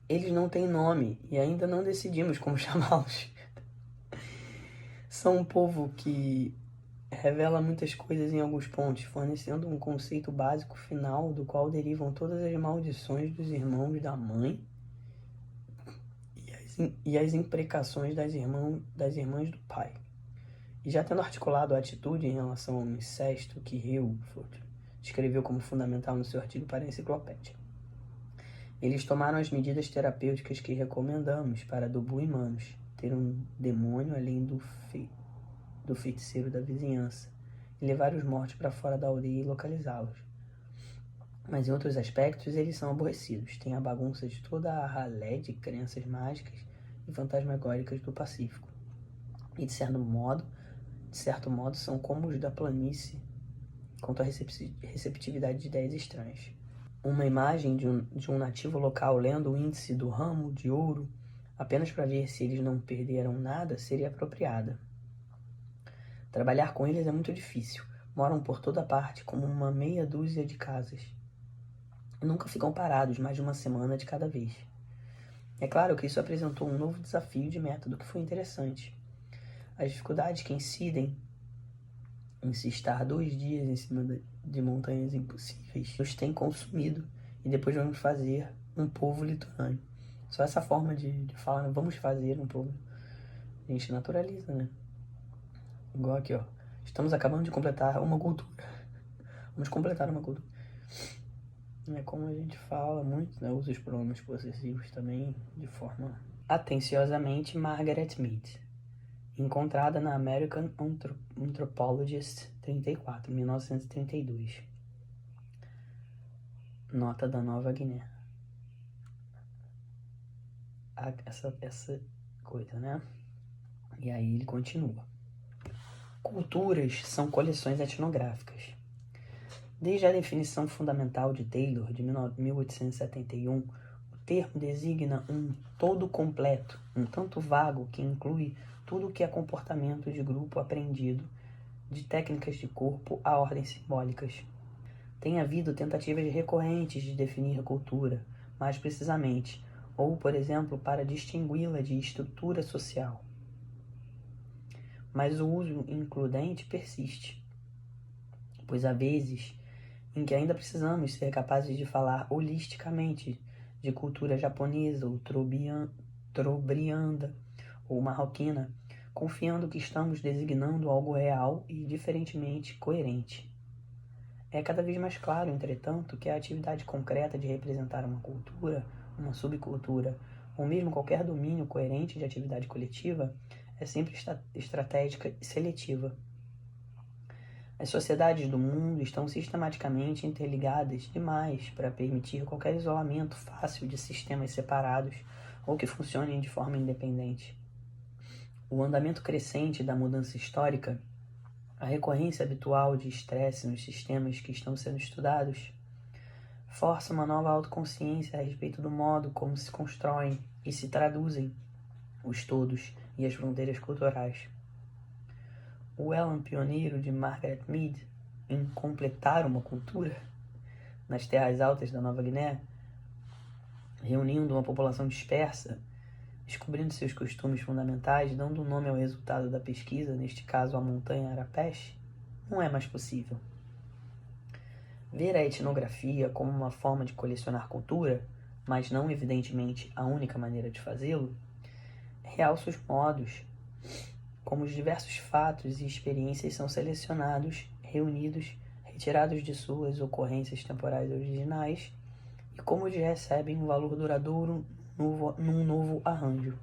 Eles não têm nome e ainda não decidimos como chamá-los. São um povo que revela muitas coisas em alguns pontos, fornecendo um conceito básico final do qual derivam todas as maldições dos irmãos da mãe e as imprecações das irmãs do pai. E já tendo articulado a atitude em relação ao incesto que Hilford descreveu como fundamental no seu artigo para a enciclopédia, eles tomaram as medidas terapêuticas que recomendamos para Dubu e Manos, ter um demônio além do feiticeiro da vizinhança, e levar os mortos para fora da aldeia e localizá-los. Mas em outros aspectos eles são aborrecidos, têm a bagunça de toda a ralé de crenças mágicas e fantasmagóricas do Pacífico, e de certo modo são como os da planície quanto à receptividade de ideias estranhas. Uma imagem de um nativo local lendo o índice do ramo de ouro apenas para ver se eles não perderam nada seria apropriada. Trabalhar com eles é muito difícil. Moram por toda parte, como uma meia dúzia de casas. Nunca ficam parados mais de uma semana de cada vez. É claro que isso apresentou um novo desafio de método que foi interessante. As dificuldades que incidem em se estar 2 dias em cima de montanhas impossíveis nos têm consumido, e depois vamos fazer um povo litorâneo. Só essa forma de falar, vamos fazer um povo, a gente naturaliza, né? Igual aqui, ó. Estamos acabando de completar uma cultura. Vamos completar uma cultura. É como a gente fala muito, né? Usa os pronomes possessivos também de forma... Atenciosamente, Margaret Mead. encontrada na American Anthropologist 34, 1932. Nota da Nova Guiné. Essa coisa, né? E aí ele continua. Culturas são coleções etnográficas. Desde a definição fundamental de Taylor, de 1871, o termo designa um todo completo, um tanto vago que inclui tudo o que é comportamento de grupo aprendido, de técnicas de corpo a ordens simbólicas. Tem havido tentativas recorrentes de definir a cultura, mais precisamente, ou, por exemplo, para distingui-la de estrutura social. Mas o uso includente persiste, pois há vezes em que ainda precisamos ser capazes de falar holisticamente de cultura japonesa ou trobrianda ou marroquina, confiando que estamos designando algo real e diferentemente coerente. É cada vez mais claro, entretanto, que a atividade concreta de representar uma cultura, uma subcultura, ou mesmo qualquer domínio coerente de atividade coletiva, é sempre estratégica e seletiva. As sociedades do mundo estão sistematicamente interligadas demais para permitir qualquer isolamento fácil de sistemas separados ou que funcionem de forma independente. O andamento crescente da mudança histórica, a recorrência habitual de estresse nos sistemas que estão sendo estudados, força uma nova autoconsciência a respeito do modo como se constroem e se traduzem os todos e as fronteiras culturais. O elan pioneiro de Margaret Mead em completar uma cultura nas terras altas da Nova Guiné, reunindo uma população dispersa, descobrindo seus costumes fundamentais, dando um nome ao resultado da pesquisa, neste caso a montanha Arapesh, não é mais possível. Ver a etnografia como uma forma de colecionar cultura, mas não evidentemente a única maneira de fazê-lo, realça os modos como os diversos fatos e experiências são selecionados, reunidos, retirados de suas ocorrências temporais originais e como eles recebem um valor duradouro num novo arranjo.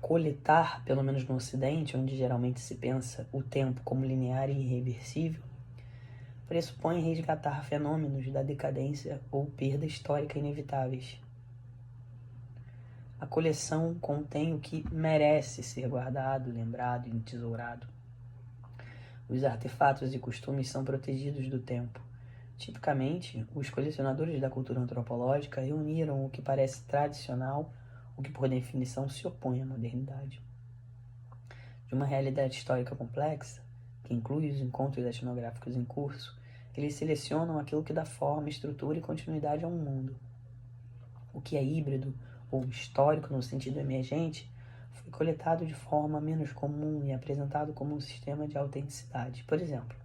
Coletar, pelo menos no Ocidente, onde geralmente se pensa o tempo como linear e irreversível, pressupõe resgatar fenômenos da decadência ou perda histórica inevitáveis. A coleção contém o que merece ser guardado, lembrado e entesourado. Os artefatos e costumes são protegidos do tempo. Tipicamente, os colecionadores da cultura antropológica reuniram o que parece tradicional, o que por definição se opõe à modernidade. De uma realidade histórica complexa, que inclui os encontros etnográficos em curso, eles selecionam aquilo que dá forma, estrutura e continuidade a um mundo. O que é híbrido ou histórico no sentido emergente foi coletado de forma menos comum e apresentado como um sistema de autenticidade. Por exemplo,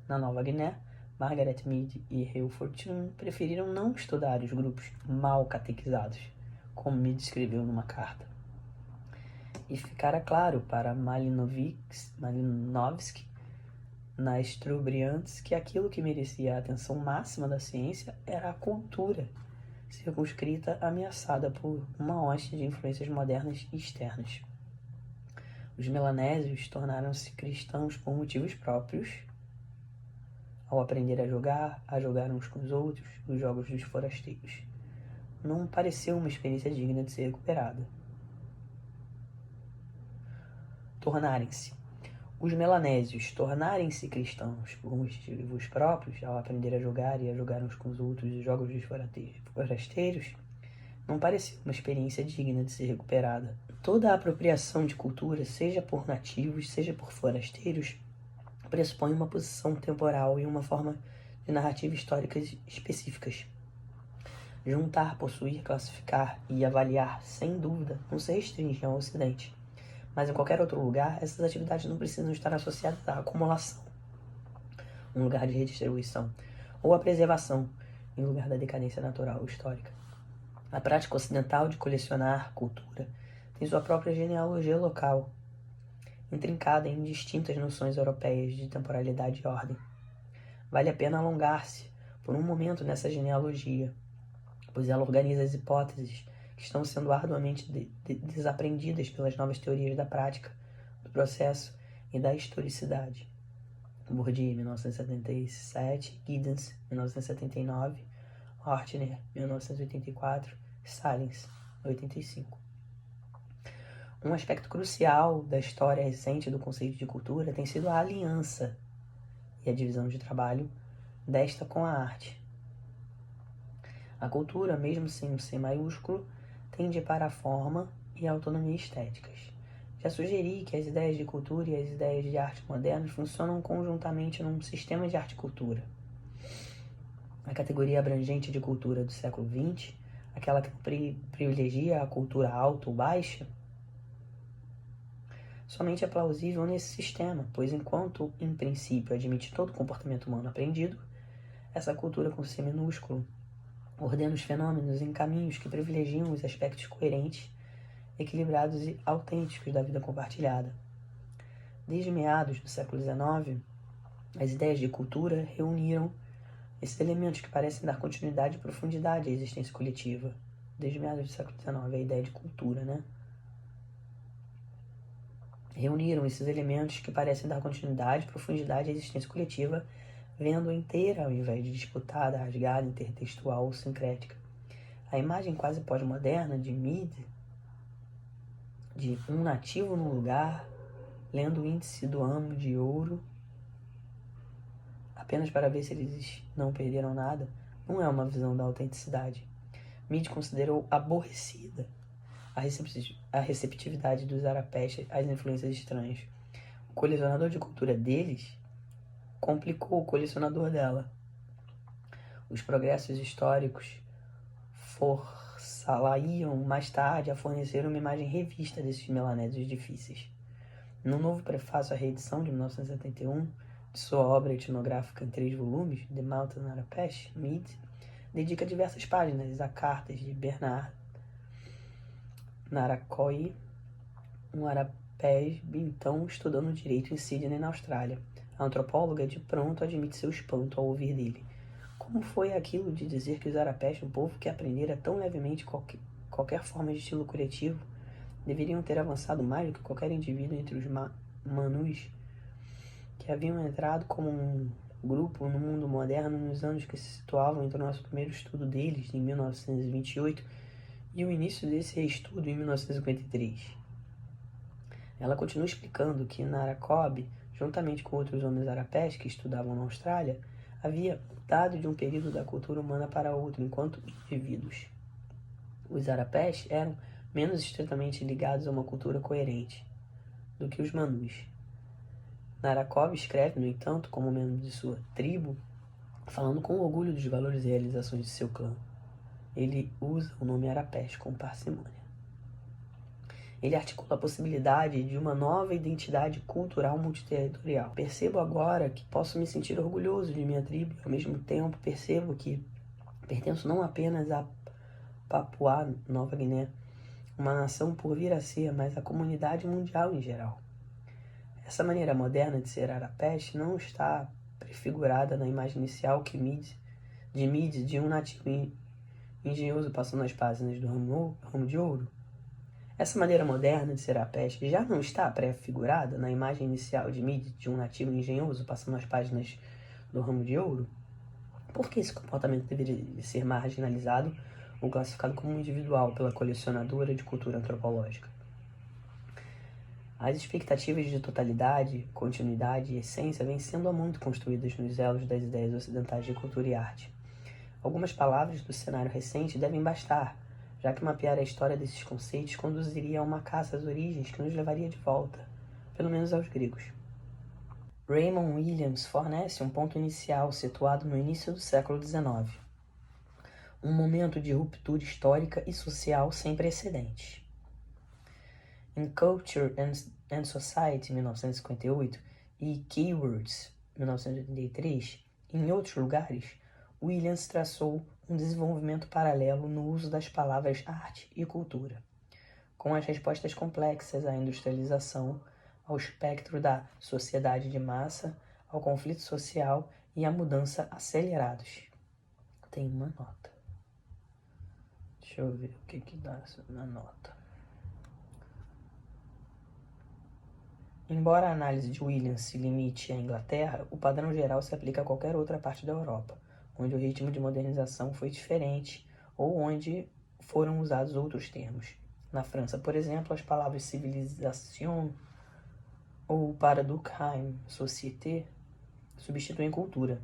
na Nova Guiné, Margaret Mead e Hale Fortune preferiram não estudar os grupos mal catequizados, como Mead escreveu numa carta. E ficara claro para Malinovski nas Trobriands que aquilo que merecia a atenção máxima da ciência era a cultura, circunscrita, ameaçada por uma hoste de influências modernas e externas. Os melanésios tornaram-se cristãos por motivos próprios, ao aprender a jogar uns com os outros, os jogos dos forasteiros. Não pareceu uma experiência digna de ser recuperada. Os melanésios tornarem-se cristãos por motivos próprios, ao aprender a jogar uns com os outros os jogos dos forasteiros, não pareceu uma experiência digna de ser recuperada. Toda a apropriação de cultura, seja por nativos, seja por forasteiros, pressupõe uma posição temporal e uma forma de narrativa históricas específicas. Juntar, possuir, classificar e avaliar, sem dúvida, não se restringe ao Ocidente. Mas em qualquer outro lugar, essas atividades não precisam estar associadas à acumulação, um lugar de redistribuição, ou à preservação, em lugar da decadência natural ou histórica. A prática ocidental de colecionar cultura tem sua própria genealogia local, intrincada em distintas noções europeias de temporalidade e ordem. Vale a pena alongar-se por um momento nessa genealogia, pois ela organiza as hipóteses que estão sendo arduamente desaprendidas pelas novas teorias da prática, do processo e da historicidade. Bourdieu, 1977, Giddens, 1979, Ortner, 1984, Salins, 85. Um aspecto crucial da história recente do conceito de cultura tem sido a aliança e a divisão de trabalho desta com a arte. A cultura, mesmo sem um C maiúsculo, tende para a forma e a autonomia estéticas. Já sugeri que as ideias de cultura e as ideias de arte modernas funcionam conjuntamente num sistema de arte-cultura. A categoria abrangente de cultura do século XX, aquela que privilegia a cultura alta ou baixa, somente é plausível nesse sistema, pois enquanto, em princípio, admite todo comportamento humano aprendido, essa cultura com C minúsculo ordena os fenômenos em caminhos que privilegiam os aspectos coerentes, equilibrados e autênticos da vida compartilhada. Desde meados do século XIX, as ideias de cultura reuniram esses elementos que parecem dar continuidade e profundidade à existência coletiva. Desde meados do século XIX, a ideia de cultura, né? Reuniram esses elementos que parecem dar continuidade e profundidade à existência coletiva, vendo-a inteira ao invés de disputada, rasgada, intertextual ou sincrética. A imagem quase pós-moderna de Mead, de um nativo num lugar, lendo o índice do amo de ouro, apenas para ver se eles não perderam nada, não é uma visão da autenticidade. Mead considerou aborrecida a receptividade dos Arapestas às influências estranhas. O colecionador de cultura deles complicou o colecionador dela. Os progressos históricos forçá-la-iam mais tarde a fornecer uma imagem revista desses melanésios difíceis. No novo prefácio à reedição de 1971 de sua obra etnográfica em 3 volumes, The Mountain Arapesh, Mead dedica diversas páginas a cartas de Bernard Narakoi, um arapés então estudando direito em Sydney, na Austrália. A antropóloga de pronto admite seu espanto ao ouvir dele. Como foi aquilo de dizer que os arapés, um povo que aprendera tão levemente qualquer forma de estilo coletivo, deveriam ter avançado mais do que qualquer indivíduo entre os manus, que haviam entrado como um grupo no mundo moderno nos anos que se situavam entre o nosso primeiro estudo deles, em 1928, e o início desse estudo em 1953. Ela continua explicando que Narakob, juntamente com outros homens arapés que estudavam na Austrália, havia mudado de um período da cultura humana para outro enquanto indivíduos. Os arapés eram menos estritamente ligados a uma cultura coerente do que os manus. Narakob escreve, no entanto, como membro de sua tribo, falando com orgulho dos valores e realizações de seu clã. Ele usa o nome arapés com parcimônia. Ele articula a possibilidade de uma nova identidade cultural multiterritorial. Percebo agora que posso me sentir orgulhoso de minha tribo e, ao mesmo tempo, percebo que pertenço não apenas a Papua Nova Guiné, uma nação por vir a ser, mas à comunidade mundial em geral. Essa maneira moderna de ser arapés não está prefigurada na imagem inicial de Mead de um nativo engenhoso passando as páginas do ramo de ouro. Essa maneira moderna de ser arapés já não está prefigurada na imagem inicial de Mead de um nativo engenhoso passando as páginas do ramo de ouro? Por que esse comportamento deveria ser marginalizado ou classificado como individual pela colecionadora de cultura antropológica? As expectativas de totalidade, continuidade e essência vêm sendo há muito construídas nos elos das ideias ocidentais de cultura e arte. Algumas palavras do cenário recente devem bastar, já que mapear a história desses conceitos conduziria a uma caça às origens que nos levaria de volta, pelo menos aos gregos. Raymond Williams fornece um ponto inicial situado no início do século XIX, um momento de ruptura histórica e social sem precedentes. Em Culture and Society, 1958, e Keywords, 1983, e em outros lugares, Williams traçou um desenvolvimento paralelo no uso das palavras arte e cultura, com as respostas complexas à industrialização, ao espectro da sociedade de massa, ao conflito social e à mudança acelerados. Tem uma nota. Deixa eu ver o que dá na nota. Embora a análise de Williams se limite à Inglaterra, o padrão geral se aplica a qualquer outra parte da Europa, onde o ritmo de modernização foi diferente ou onde foram usados outros termos. Na França, por exemplo, as palavras civilisation ou paradoxheim, société, substituem cultura.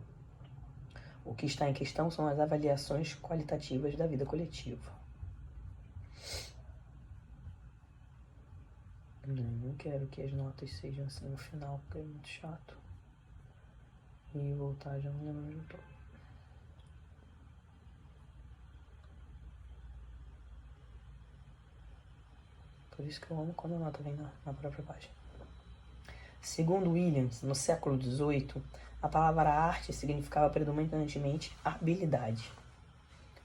O que está em questão são as avaliações qualitativas da vida coletiva. Não quero que as notas sejam assim no final, porque é muito chato. E voltar, já não lembro onde eu tô. Por isso que eu amo quando a nota vem na própria página. Segundo Williams, no século XVIII, a palavra arte significava predominantemente habilidade.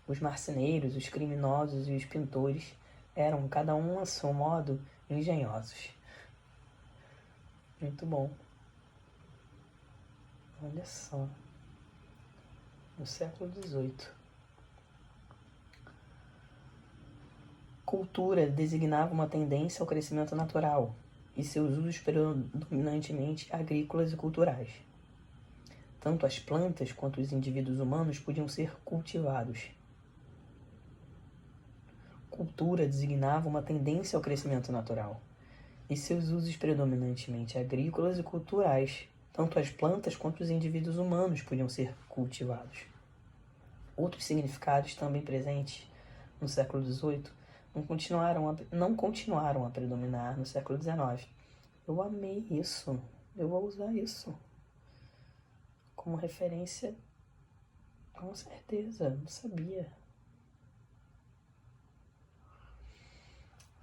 Os marceneiros, os criminosos e os pintores eram, cada um a seu modo, engenhosos. Muito bom. Olha só. No século XVIII. Cultura designava uma tendência ao crescimento natural e seus usos predominantemente agrícolas e culturais. Tanto as plantas quanto os indivíduos humanos podiam ser cultivados. Cultura designava uma tendência ao crescimento natural e seus usos predominantemente agrícolas e culturais. Tanto as plantas quanto os indivíduos humanos podiam ser cultivados. Outros significados também presentes no século XVIII não continuaram a predominar no século XIX. Eu amei isso. Eu vou usar isso como referência, com certeza. Não sabia.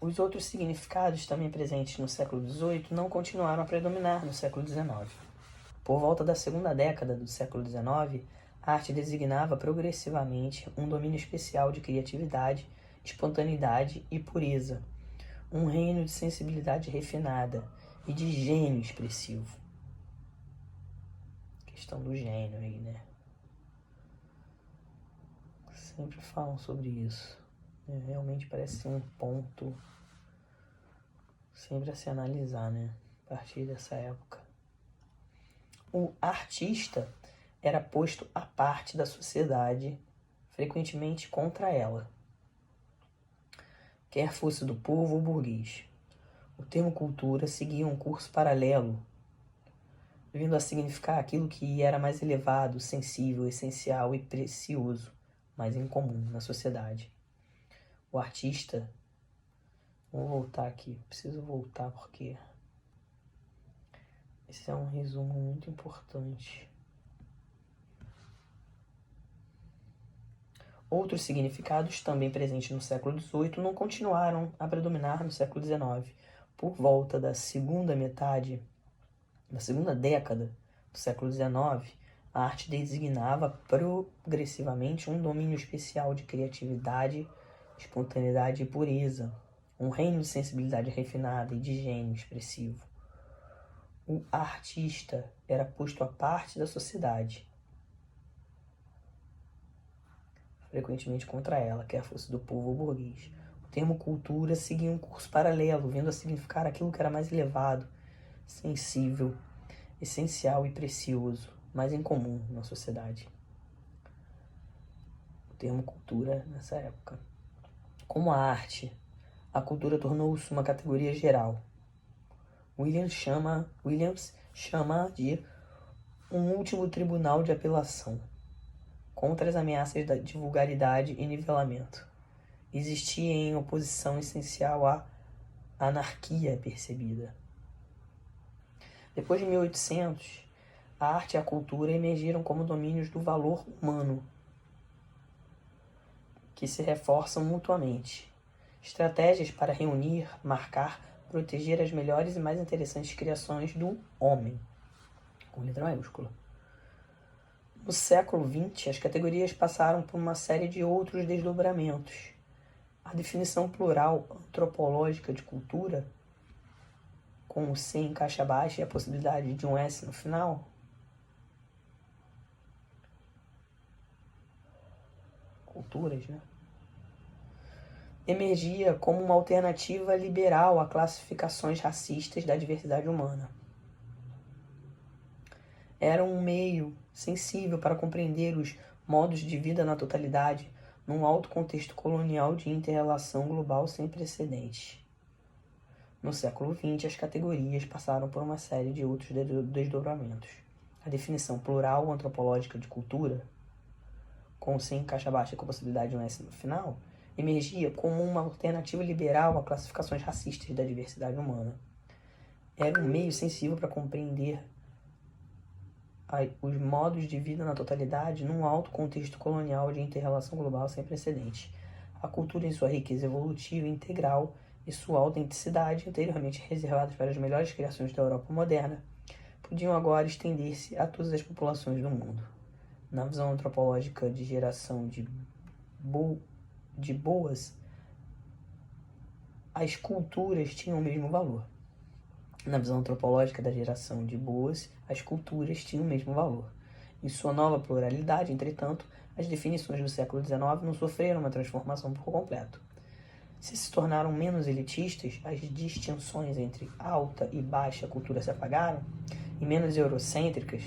Os outros significados também presentes no século XVIII não continuaram a predominar no século XIX. Por volta da segunda década do século XIX, a arte designava progressivamente um domínio especial de criatividade, espontaneidade e pureza, um reino de sensibilidade refinada e de gênio expressivo. Questão do gênio aí, né? Sempre falam sobre isso. Realmente parece ser um ponto sempre a se analisar, né? A partir dessa época. O artista era posto à parte da sociedade, frequentemente contra ela, quer fosse do povo ou burguês. O termo cultura seguia um curso paralelo, vindo a significar aquilo que era mais elevado, sensível, essencial e precioso, mais incomum na sociedade. O artista... Vou voltar aqui, preciso voltar porque esse é um resumo muito importante. Outros significados, também presentes no século XVIII, não continuaram a predominar no século XIX. Por volta da segunda década do século XIX, a arte designava progressivamente um domínio especial de criatividade, espontaneidade e pureza, um reino de sensibilidade refinada e de gênio expressivo. O artista era posto à parte da sociedade, frequentemente contra ela, quer fosse do povo ou burguês. O termo cultura seguia um curso paralelo, vindo a significar aquilo que era mais elevado, sensível, essencial e precioso, mais incomum na sociedade. O termo cultura nessa época. Como a arte, a cultura tornou-se uma categoria geral. Williams chama de um último tribunal de apelação contra as ameaças de vulgaridade e nivelamento. Existia em oposição essencial à anarquia percebida. Depois de 1800, a arte e a cultura emergiram como domínios do valor humano, que se reforçam mutuamente. Estratégias para reunir, marcar, proteger as melhores e mais interessantes criações do homem, com letra maiúscula. No século XX, as categorias passaram por uma série de outros desdobramentos. A definição plural antropológica de cultura, com o C em caixa baixa e a possibilidade de um S no final, culturas, né? emergia como uma alternativa liberal a classificações racistas da diversidade humana. Era um meio sensível para compreender os modos de vida na totalidade, num alto contexto colonial de inter-relação global sem precedentes. No século XX, as categorias passaram por uma série de outros desdobramentos. A definição plural antropológica de cultura, com sem caixa baixa e com a possibilidade de um S no final, emergia como uma alternativa liberal a classificações racistas da diversidade humana. Era um meio sensível para compreender os modos de vida na totalidade num alto contexto colonial de inter-relação global sem precedentes. A cultura, em sua riqueza evolutiva integral e sua autenticidade, anteriormente reservadas para as melhores criações da Europa moderna, podiam agora estender-se a todas as populações do mundo. Na visão antropológica de geração de boas, as culturas tinham o mesmo valor. Na visão antropológica da geração de boas, as culturas tinham o mesmo valor. Em sua nova pluralidade, entretanto, as definições do século XIX não sofreram uma transformação por completo. Se tornaram menos elitistas, as distinções entre alta e baixa cultura se apagaram, e menos eurocêntricas,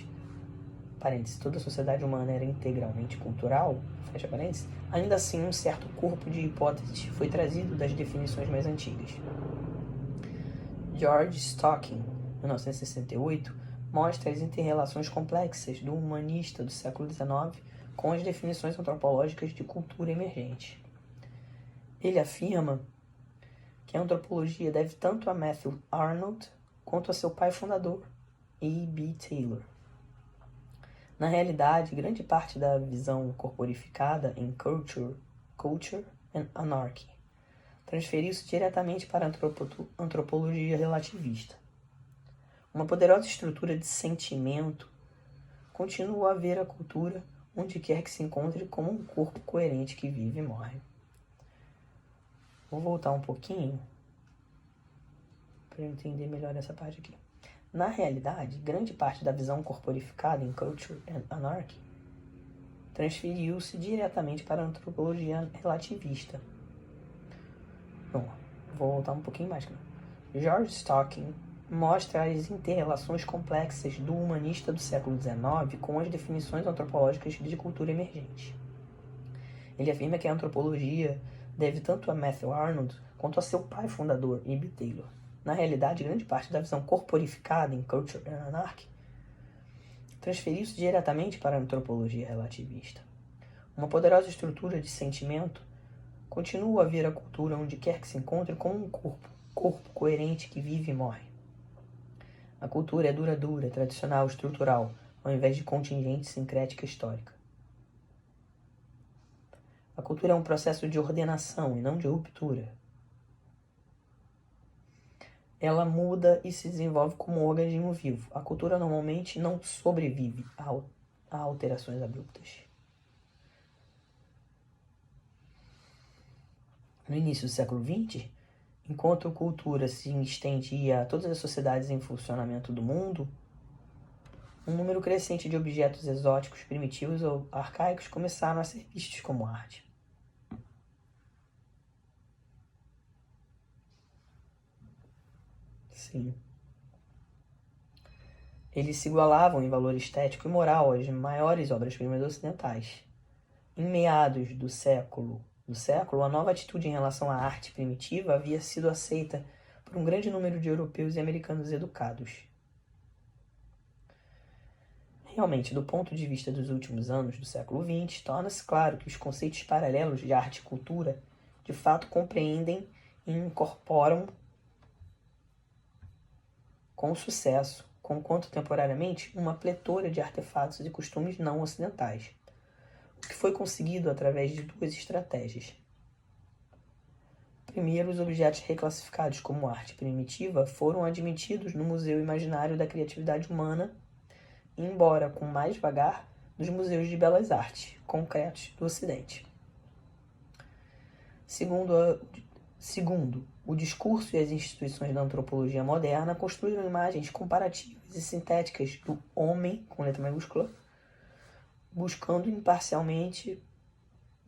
parênteses, toda a sociedade humana era integralmente cultural, fecha parênteses, ainda assim um certo corpo de hipóteses foi trazido das definições mais antigas. George Stocking, 1968, mostra as interrelações complexas do humanista do século XIX com as definições antropológicas de cultura emergente. Ele afirma que a antropologia deve tanto a Matthew Arnold quanto a seu pai fundador, E.B. Taylor. Na realidade, grande parte da visão corporificada em Culture and Anarchy transferiu-se diretamente para a antropologia relativista. Uma poderosa estrutura de sentimento continua a ver a cultura onde quer que se encontre como um corpo coerente que vive e morre. Vou voltar um pouquinho para eu entender melhor essa parte aqui. Na realidade, grande parte da visão corporificada em Culture and Anarchy transferiu-se diretamente para a antropologia relativista. Bom, vou voltar um pouquinho mais. George Stocking mostra as interrelações complexas do humanista do século XIX com as definições antropológicas de cultura emergente. Ele afirma que a antropologia deve tanto a Matthew Arnold quanto a seu pai fundador, E.B. Taylor. Na realidade, grande parte da visão corporificada em Culture and Anarchy transferiu-se diretamente para a antropologia relativista. Uma poderosa estrutura de sentimento continua a ver a cultura onde quer que se encontre como um corpo coerente que vive e morre. A cultura é duradoura, tradicional, estrutural, ao invés de contingente, sincrética e histórica. A cultura é um processo de ordenação e não de ruptura. Ela muda e se desenvolve como um organismo vivo. A cultura normalmente não sobrevive a alterações abruptas. No início do século XX, enquanto a cultura se estendia a todas as sociedades em funcionamento do mundo, um número crescente de objetos exóticos, primitivos ou arcaicos começaram a ser vistos como arte. Sim. Eles se igualavam em valor estético e moral às maiores obras-primas ocidentais. Em meados do século, a nova atitude em relação à arte primitiva havia sido aceita por um grande número de europeus e americanos educados. Realmente, do ponto de vista dos últimos anos do século XX, torna-se claro que os conceitos paralelos de arte e cultura de fato compreendem e incorporam com sucesso, conquanto temporariamente, uma pletora de artefatos e costumes não ocidentais, o que foi conseguido através de duas estratégias. Primeiro, os objetos reclassificados como arte primitiva foram admitidos no Museu Imaginário da Criatividade Humana, embora com mais vagar, dos museus de belas artes concretos do Ocidente. Segundo, o discurso e as instituições da antropologia moderna construíram imagens comparativas e sintéticas do homem, com letra maiúscula, buscando imparcialmente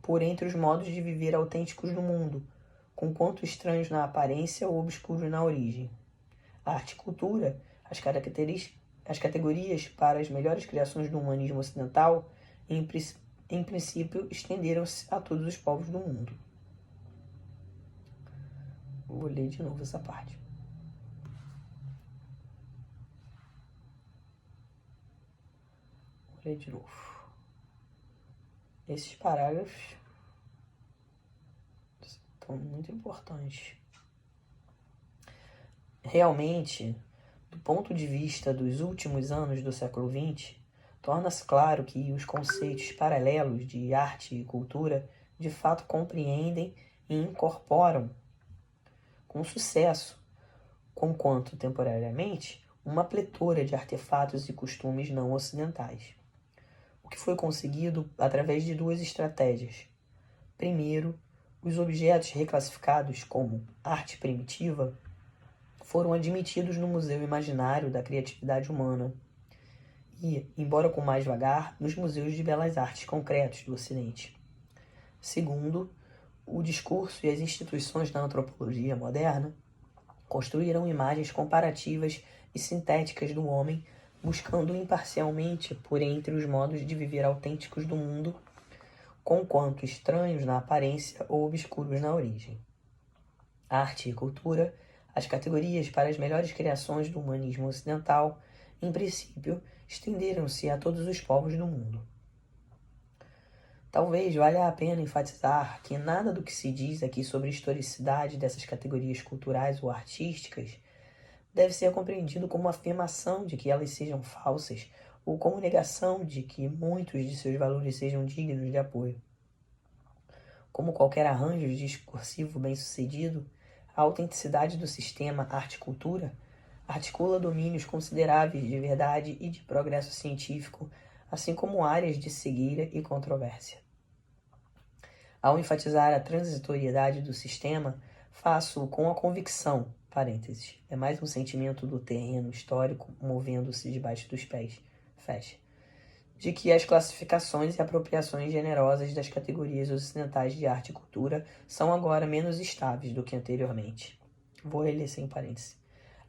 por entre os modos de viver autênticos do mundo, conquanto estranhos na aparência ou obscuros na origem. A arte e cultura, as categorias para as melhores criações do humanismo ocidental, em princípio, estenderam-se a todos os povos do mundo. Vou ler de novo essa parte. Vou ler de novo. Esses parágrafos são muito importantes. Realmente, do ponto de vista dos últimos anos do século XX, torna-se claro que os conceitos paralelos de arte e cultura de fato compreendem e incorporam com sucesso, conquanto temporariamente, uma pletora de artefatos e costumes não ocidentais. O que foi conseguido através de duas estratégias. Primeiro, os objetos reclassificados como arte primitiva foram admitidos no Museu Imaginário da Criatividade Humana e, embora com mais vagar, nos museus de belas artes concretos do Ocidente. Segundo, o discurso e as instituições da antropologia moderna construíram imagens comparativas e sintéticas do homem, buscando imparcialmente por entre os modos de viver autênticos do mundo, conquanto estranhos na aparência ou obscuros na origem. Arte e cultura, as categorias para as melhores criações do humanismo ocidental, em princípio, estenderam-se a todos os povos do mundo. Talvez valha a pena enfatizar que nada do que se diz aqui sobre a historicidade dessas categorias culturais ou artísticas deve ser compreendido como afirmação de que elas sejam falsas ou como negação de que muitos de seus valores sejam dignos de apoio. Como qualquer arranjo discursivo bem-sucedido, a autenticidade do sistema arte-cultura articula domínios consideráveis de verdade e de progresso científico, assim como áreas de cegueira e controvérsia. Ao enfatizar a transitoriedade do sistema, faço com a convicção, é mais um sentimento do terreno histórico movendo-se debaixo dos pés, de que as classificações e apropriações generosas das categorias ocidentais de arte e cultura são agora menos estáveis do que anteriormente. Vou reler sem parênteses.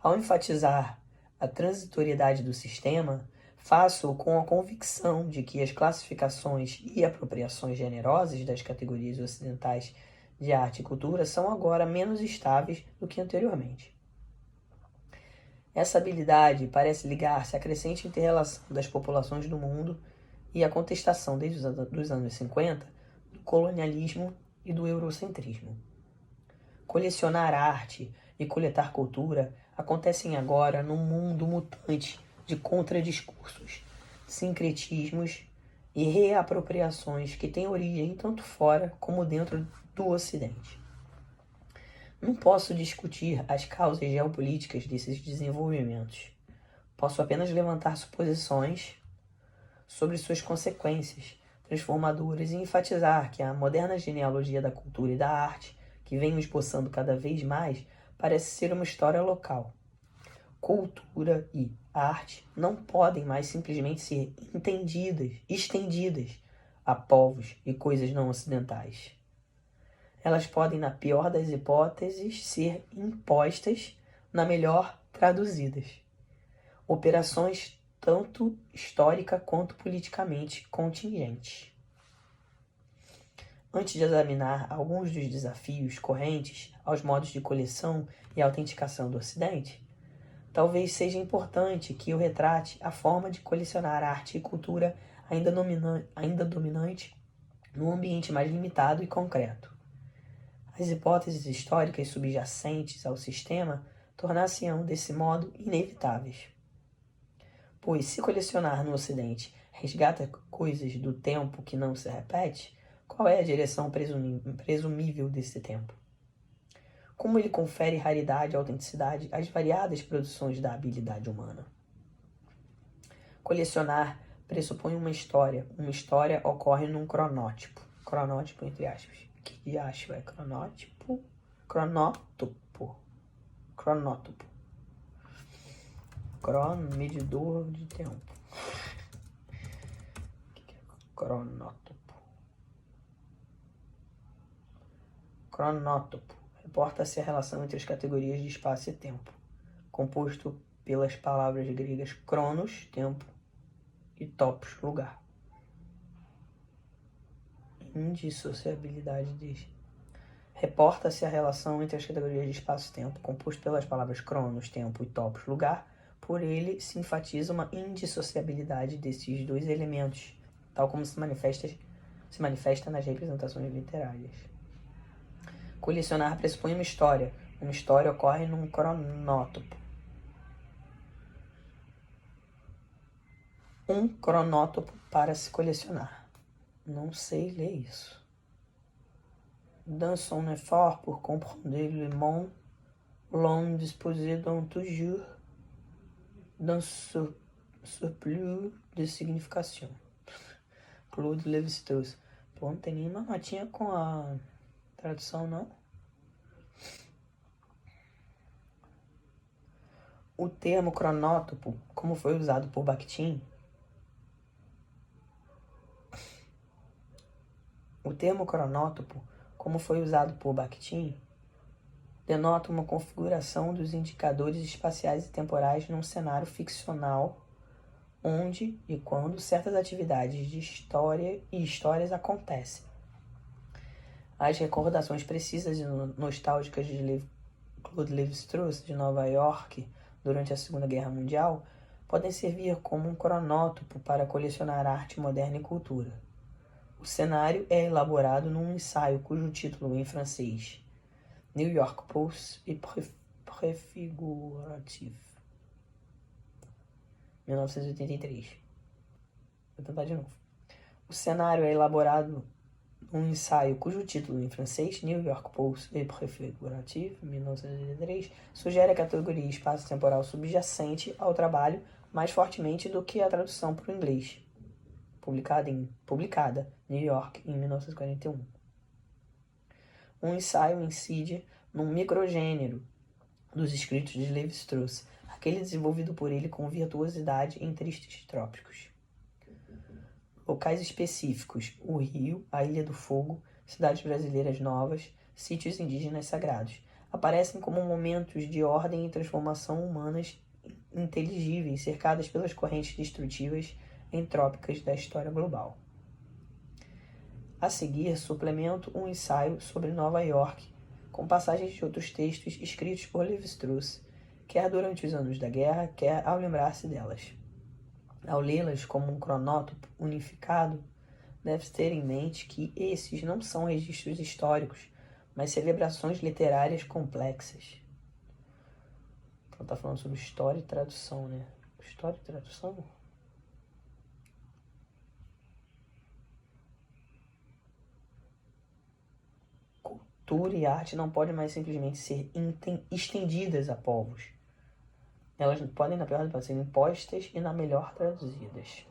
Ao enfatizar a transitoriedade do sistema, faço com a convicção de que as classificações e apropriações generosas das categorias ocidentais de arte e cultura são agora menos estáveis do que anteriormente. Essa habilidade parece ligar-se à crescente inter-relação das populações do mundo e à contestação desde os anos 50 do colonialismo e do eurocentrismo. Colecionar arte e coletar cultura acontecem agora num mundo mutante de contradiscursos, sincretismos e reapropriações que têm origem tanto fora como dentro do Ocidente. Não posso discutir as causas geopolíticas desses desenvolvimentos. Posso apenas levantar suposições sobre suas consequências transformadoras e enfatizar que a moderna genealogia da cultura e da arte, que venho esboçando cada vez mais, parece ser uma história local. Cultura e arte não podem mais simplesmente ser estendidas a povos e coisas não ocidentais. Elas podem, na pior das hipóteses, ser impostas, na melhor, traduzidas. Operações tanto histórica quanto politicamente contingentes. Antes de examinar alguns dos desafios correntes aos modos de coleção e autenticação do Ocidente, talvez seja importante que eu retrate a forma de colecionar arte e cultura ainda dominante num ambiente mais limitado e concreto. As hipóteses históricas subjacentes ao sistema tornar-se-ão, desse modo, inevitáveis. Pois, se colecionar no Ocidente resgata coisas do tempo que não se repete, qual é a direção presumível desse tempo? Como ele confere raridade e autenticidade às variadas produções da habilidade humana? Colecionar pressupõe uma história. Uma história ocorre num cronótipo. Cronótipo, entre aspas. Que diacho é cronótipo? Cronótopo. Medidor de tempo. O que é cronótopo? Cronótopo. É Reporta-se a relação entre as categorias de espaço e tempo, composto pelas palavras gregas cronos, tempo, e topos, lugar. Indissociabilidade diz. Reporta-se a relação entre as categorias de espaço e tempo, composto pelas palavras cronos, tempo e topos, lugar. Por ele se enfatiza uma indissociabilidade desses dois elementos, tal como se manifesta nas representações literárias. Colecionar pressupõe uma história. Uma história ocorre num cronótopo. Um cronótopo para se colecionar. Não sei ler isso. Dans son effort pour comprendre le monde, l'homme dispose donc toujours d'un surplus de signification. Claude Lévi-Strauss. Pô, não tem nenhuma notinha com a tradução, não? O termo cronótopo, como foi usado por Bakhtin, denota uma configuração dos indicadores espaciais e temporais num cenário ficcional onde e quando certas atividades de história e histórias acontecem. As recordações precisas e nostálgicas de Claude Lévi-Strauss de Nova York durante a Segunda Guerra Mundial podem servir como um cronótopo para colecionar arte moderna e cultura. O cenário é elaborado num ensaio cujo título em francês New York Post et Préfiguratif, 1983. Vou tentar de novo. O cenário é elaborado num ensaio cujo título em francês, New York Post et Préfiguratif, 1983, sugere a categoria espaço-temporal subjacente ao trabalho mais fortemente do que a tradução para o inglês, publicada New York em 1941. Um ensaio incide num microgênero dos escritos de Lévi-Strauss, aquele desenvolvido por ele com virtuosidade em tristes trópicos. Locais específicos: o Rio, a Ilha do Fogo, cidades brasileiras novas, sítios indígenas sagrados, aparecem como momentos de ordem e transformação humanas inteligíveis, cercadas pelas correntes destrutivas entrópicas da história global. A seguir, suplemento um ensaio sobre Nova York, com passagens de outros textos escritos por Lévi-Strauss, quer durante os anos da guerra, quer ao lembrar-se delas. Ao lê-las como um cronótopo unificado, deve-se ter em mente que esses não são registros históricos, mas celebrações literárias complexas. Então tá falando sobre história e tradução, né? História e tradução? Cultura e arte não podem mais simplesmente ser estendidas a povos. Elas podem, na pior das hipóteses, ser impostas e, na melhor, traduzidas.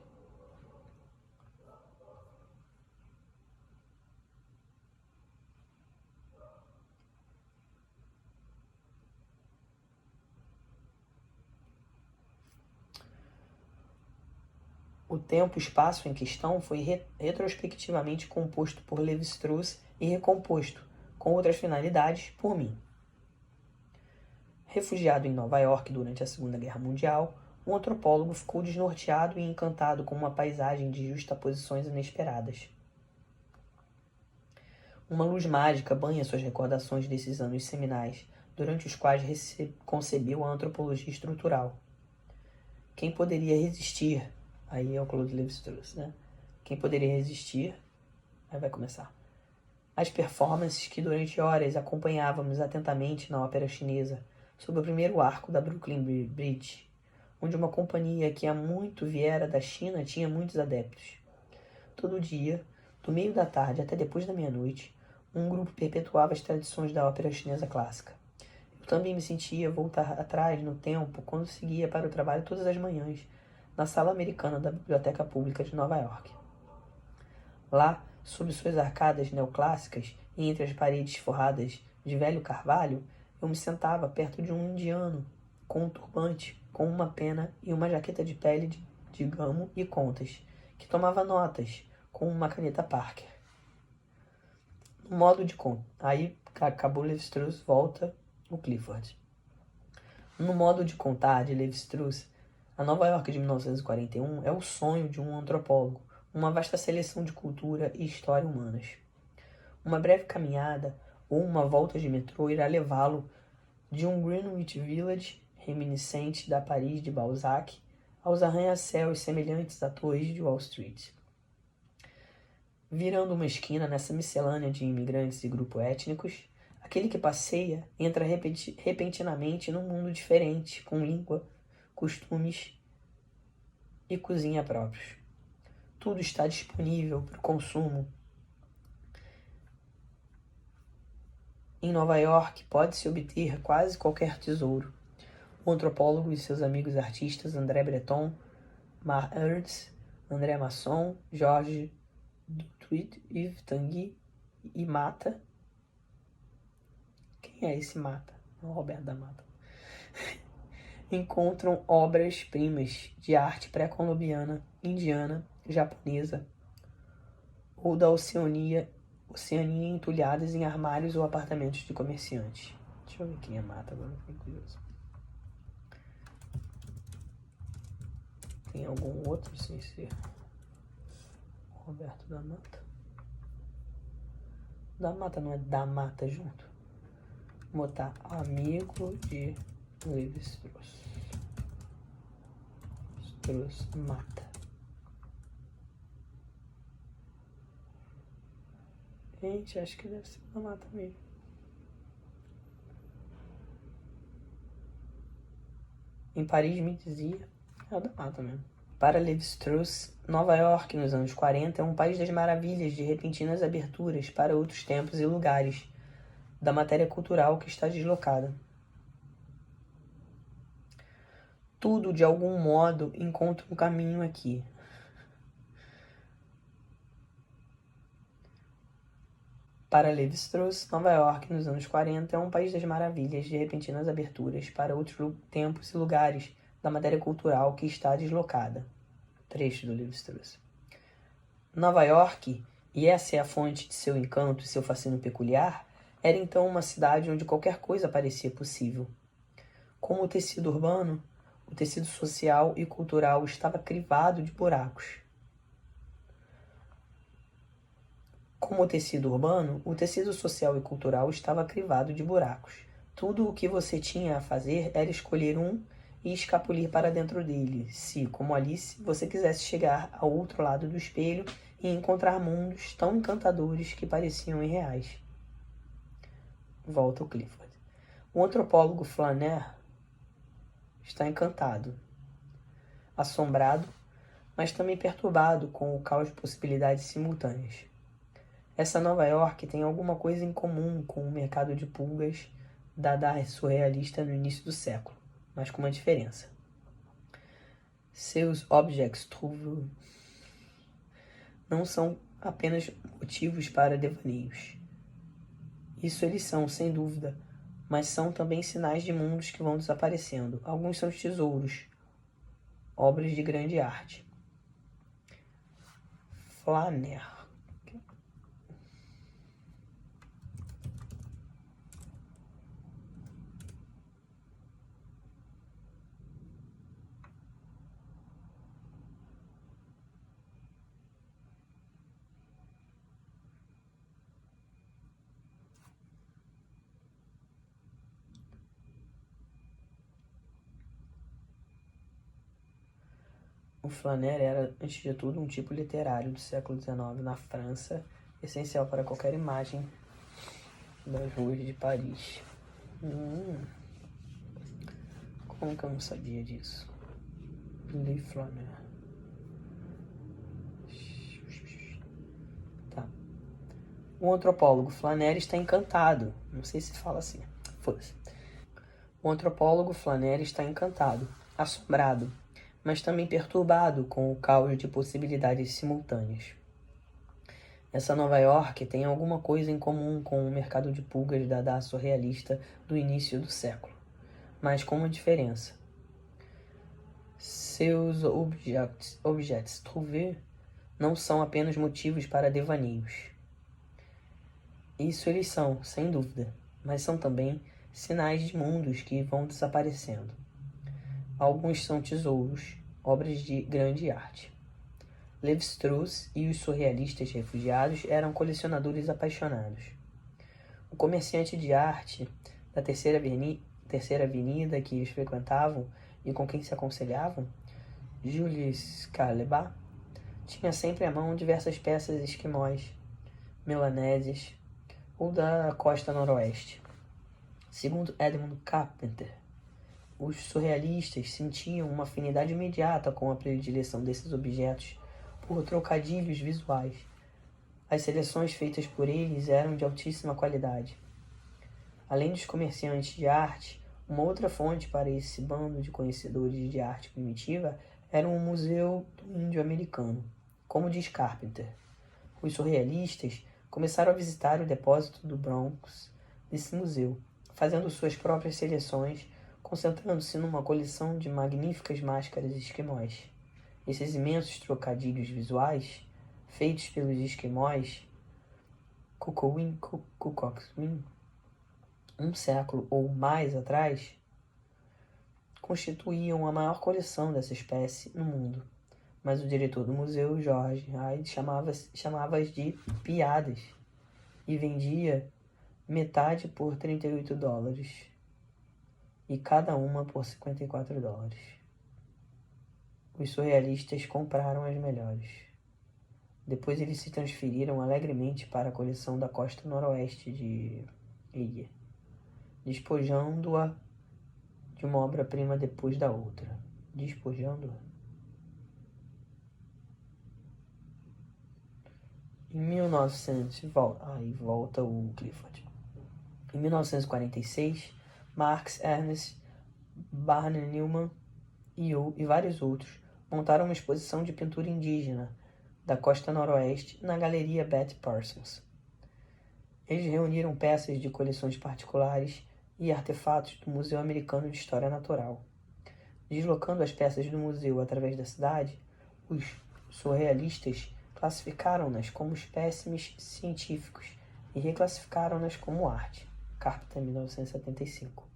O tempo e espaço em questão foi retrospectivamente composto por Lévi-Strauss e recomposto, com outras finalidades, por mim. Refugiado em Nova York durante a Segunda Guerra Mundial, um antropólogo ficou desnorteado e encantado com uma paisagem de justaposições inesperadas. Uma luz mágica banha suas recordações desses anos seminais, durante os quais concebeu a antropologia estrutural. Quem poderia resistir? Aí é o Claude Lévi-Strauss, né? Quem poderia resistir? Aí vai começar. As performances que durante horas acompanhávamos atentamente na ópera chinesa, sob o primeiro arco da Brooklyn Bridge, onde uma companhia que há muito viera da China tinha muitos adeptos. Todo dia, do meio da tarde até depois da meia-noite, um grupo perpetuava as tradições da ópera chinesa clássica. Eu também me sentia voltar atrás no tempo quando seguia para o trabalho todas as manhãs, na sala americana da Biblioteca Pública de Nova York. Lá, sob suas arcadas neoclássicas e entre as paredes forradas de velho carvalho, eu me sentava perto de um indiano, com um turbante, com uma pena e uma jaqueta de pele de gamo e contas, que tomava notas com uma caneta Parker. No modo de conta. Aí Acabou Levi-Strauss, volta o Clifford. No modo de contar de Levi-Strauss, a Nova York de 1941 é o sonho de um antropólogo, uma vasta seleção de cultura e história humanas. Uma breve caminhada ou uma volta de metrô irá levá-lo de um Greenwich Village reminiscente da Paris de Balzac aos arranha-céus semelhantes à torres de Wall Street. Virando uma esquina nessa miscelânea de imigrantes e grupos étnicos, aquele que passeia entra repentinamente num mundo diferente, com língua, costumes e cozinha próprios. Tudo está disponível para o consumo. Em Nova York pode-se obter quase qualquer tesouro. O antropólogo e seus amigos artistas André Breton, Mar Ernst, André Masson, Georges Dutuit, Yves Tanguy e Mata. Quem é esse Mata? O Roberto da Mata. Encontram obras-primas de arte pré-colombiana, indiana, japonesa ou da Oceania entulhadas em armários ou apartamentos de comerciantes. Deixa eu ver quem é Mata agora, fiquei curioso. Tem algum outro sem ser Roberto da Mata? Da Mata não é da Mata junto? Vou botar amigo de Levi-Strauss. Strauss Mata. Gente, acho que deve ser da Mata mesmo. Em Paris me dizia, é o da Mata mesmo. Para Levi-Strauss, Nova York nos anos 40 é um país das maravilhas de repentinas aberturas para outros tempos e lugares, da matéria cultural que está deslocada. Tudo, de algum modo, encontra um caminho aqui. Para Levi-Strauss, Nova York, nos anos 40, é um país das maravilhas de repentinas aberturas para outros tempos e lugares da matéria cultural que está deslocada. Trecho do Levi-Strauss. Nova York, e essa é a fonte de seu encanto e seu fascínio peculiar, era então uma cidade onde qualquer coisa parecia possível. Como o tecido urbano, o tecido social e cultural estava crivado de buracos. Como o tecido urbano, o tecido social e cultural estava crivado de buracos. Tudo o que você tinha a fazer era escolher um e escapulir para dentro dele, se, como Alice, você quisesse chegar ao outro lado do espelho e encontrar mundos tão encantadores que pareciam irreais. Volta o Clifford. O antropólogo Flaner está encantado, assombrado, mas também perturbado com o caos de possibilidades simultâneas. Essa Nova York tem alguma coisa em comum com o mercado de pulgas da Dada surrealista no início do século, mas com uma diferença. Seus objets troubles não são apenas motivos para devaneios. Isso eles são, sem dúvida, mas são também sinais de mundos que vão desaparecendo. Alguns são tesouros, obras de grande arte. Flaner. O flaner era, antes de tudo, um tipo literário do século XIX na França, essencial para qualquer imagem das ruas de Paris. Como que eu não sabia disso? Le Flaner. Tá. O antropólogo Flaner está encantado. Não sei se fala assim. Foda-se. O antropólogo Flaner está encantado, assombrado, mas também perturbado com o caos de possibilidades simultâneas. Essa Nova York tem alguma coisa em comum com o mercado de pulgas da Dada surrealista do início do século, mas com uma diferença. Seus objets troubles não são apenas motivos para devaneios. Isso eles são, sem dúvida, mas são também sinais de mundos que vão desaparecendo. Alguns são tesouros, obras de grande arte. Lévi-Strauss e os surrealistas refugiados eram colecionadores apaixonados. O comerciante de arte da Terceira Avenida que eles frequentavam e com quem se aconselhavam, Julius Caillat, tinha sempre à mão diversas peças esquimós, melanésias ou da costa noroeste. Segundo Edmund Carpenter, os surrealistas sentiam uma afinidade imediata com a predileção desses objetos por trocadilhos visuais. As seleções feitas por eles eram de altíssima qualidade. Além dos comerciantes de arte, uma outra fonte para esse bando de conhecedores de arte primitiva era um museu do índio americano. Como diz Carpenter, os surrealistas começaram a visitar o depósito do Bronx desse museu, fazendo suas próprias seleções, concentrando-se numa coleção de magníficas máscaras esquimós. Esses imensos trocadilhos visuais, feitos pelos esquimós Kukokwin, um século ou mais atrás, constituíam a maior coleção dessa espécie no mundo. Mas o diretor do museu, George Hyde, chamava-as de piadas e vendia metade por $38 e cada uma por $54. Os surrealistas compraram as melhores. Depois eles se transferiram alegremente para a coleção da costa noroeste de Ilha, despojando-a de uma obra-prima depois da outra. Despojando-a? Em 1900, volta o Clifford. Em 1946, Marx Ernst Barney Newman e vários outros montaram uma exposição de pintura indígena da costa noroeste na Galeria Betty Parsons. Eles reuniram peças de coleções particulares e artefatos do Museu Americano de História Natural. Deslocando as peças do museu através da cidade, os surrealistas classificaram-nas como espécimes científicos e reclassificaram-nas como arte. Carpenter, 1975.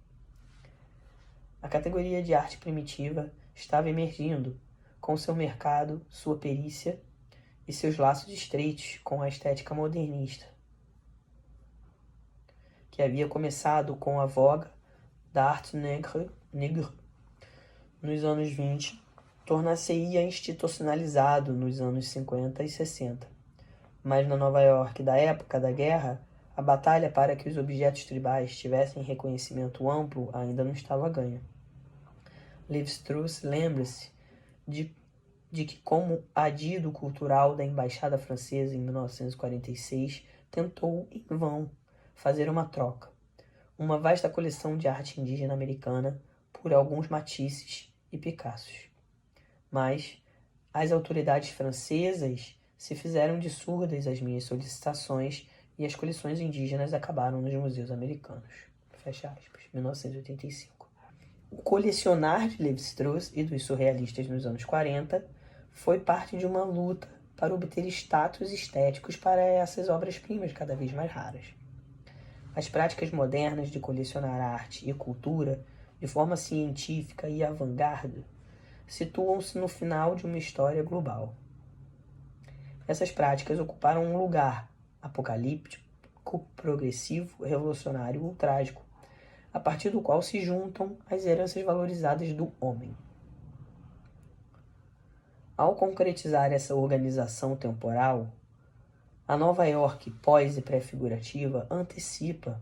A categoria de arte primitiva estava emergindo, com seu mercado, sua perícia e seus laços estreitos com a estética modernista, que havia começado com a voga da arte negre nos anos 20, tornar-se-ia institucionalizado nos anos 50 e 60. Mas na Nova York da época da guerra, a batalha para que os objetos tribais tivessem reconhecimento amplo ainda não estava ganha. Lévi-Strauss lembra-se de que, como adido cultural da Embaixada Francesa em 1946, tentou, em vão, fazer uma troca, uma vasta coleção de arte indígena americana por alguns Matisses e Picassos. Mas as autoridades francesas se fizeram de surdas às minhas solicitações e as coleções indígenas acabaram nos museus americanos. Fecha aspas, 1985. O colecionar de Lévi-Strauss e dos surrealistas nos anos 40 foi parte de uma luta para obter status estéticos para essas obras-primas cada vez mais raras. As práticas modernas de colecionar arte e cultura de forma científica e avant-garde situam-se no final de uma história global. Essas práticas ocuparam um lugar apocalíptico, progressivo, revolucionário ou trágico, a partir do qual se juntam as heranças valorizadas do homem. Ao concretizar essa organização temporal, a Nova York pós e pré-figurativa antecipa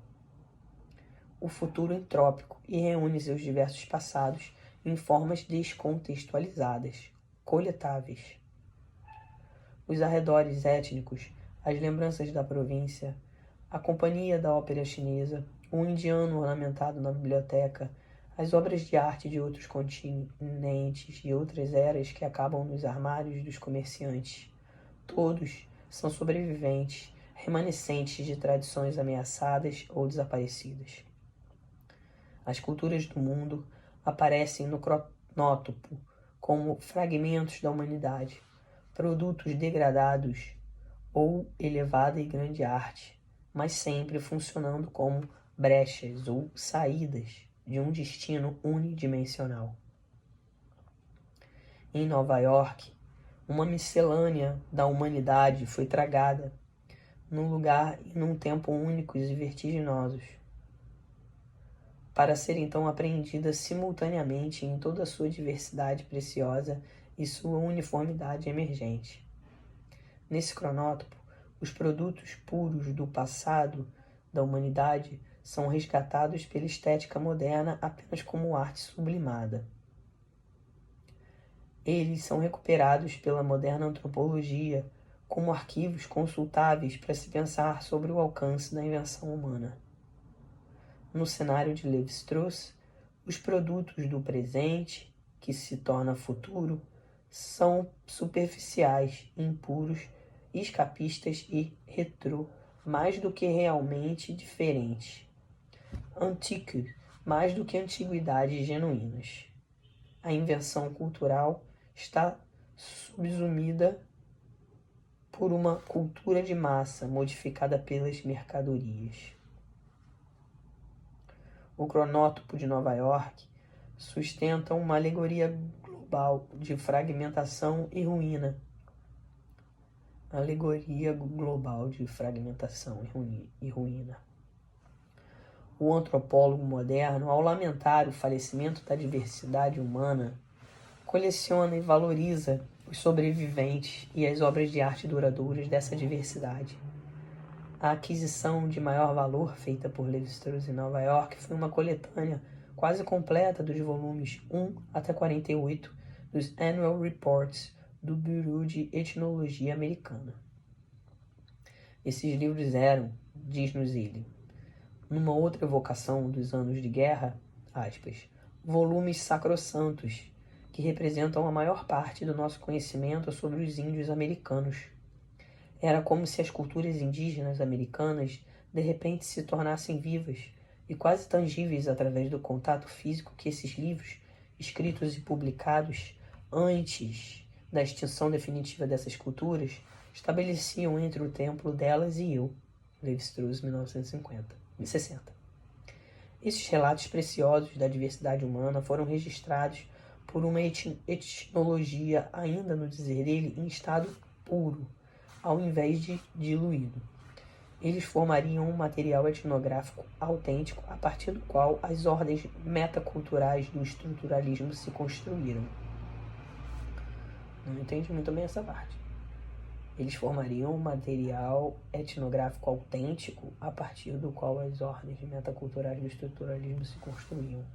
o futuro entrópico e reúne seus diversos passados em formas descontextualizadas, coletáveis. Os arredores étnicos, as lembranças da província, a companhia da ópera chinesa, o indiano ornamentado na biblioteca, as obras de arte de outros continentes e outras eras que acabam nos armários dos comerciantes. Todos são sobreviventes, remanescentes de tradições ameaçadas ou desaparecidas. As culturas do mundo aparecem no cronótopo como fragmentos da humanidade, produtos degradados ou elevada e grande arte, mas sempre funcionando como brechas ou saídas de um destino unidimensional. Em Nova York, uma miscelânea da humanidade foi tragada num lugar e num tempo únicos e vertiginosos, para ser então apreendida simultaneamente em toda a sua diversidade preciosa e sua uniformidade emergente. Nesse cronótipo, os produtos puros do passado da humanidade são resgatados pela estética moderna apenas como arte sublimada. Eles são recuperados pela moderna antropologia como arquivos consultáveis para se pensar sobre o alcance da invenção humana. No cenário de Lévi-Strauss, os produtos do presente, que se torna futuro, são superficiais, impuros, escapistas e retrô, mais do que realmente diferentes. Antiques, mais do que antiguidades genuínas. A invenção cultural está subsumida por uma cultura de massa modificada pelas mercadorias. O cronótipo de Nova York sustenta uma alegoria global de fragmentação e ruína. Alegoria global de fragmentação e ruína. O antropólogo moderno, ao lamentar o falecimento da diversidade humana, coleciona e valoriza os sobreviventes e as obras de arte duradouras dessa diversidade. A aquisição de maior valor feita por Lévi-Strauss em Nova York foi uma coletânea quase completa dos volumes 1 até 48 dos Annual Reports do Bureau de Etnologia Americana. Esses livros eram, diz-nos ele, numa outra evocação dos anos de guerra, aspas, volumes sacrossantos, que representam a maior parte do nosso conhecimento sobre os índios americanos. Era como se as culturas indígenas americanas de repente se tornassem vivas e quase tangíveis através do contato físico que esses livros, escritos e publicados antes da extinção definitiva dessas culturas, estabeleciam entre o templo delas e eu. Lévi-Strauss, 1960. Esses relatos preciosos da diversidade humana foram registrados por uma etnologia, ainda no dizer dele, em estado puro, ao invés de diluído. Eles formariam um material etnográfico autêntico a partir do qual as ordens metaculturais do estruturalismo se construíram. Não entendi muito bem essa parte. Eles formariam um material etnográfico autêntico a partir do qual as ordens metaculturais do estruturalismo se construíam.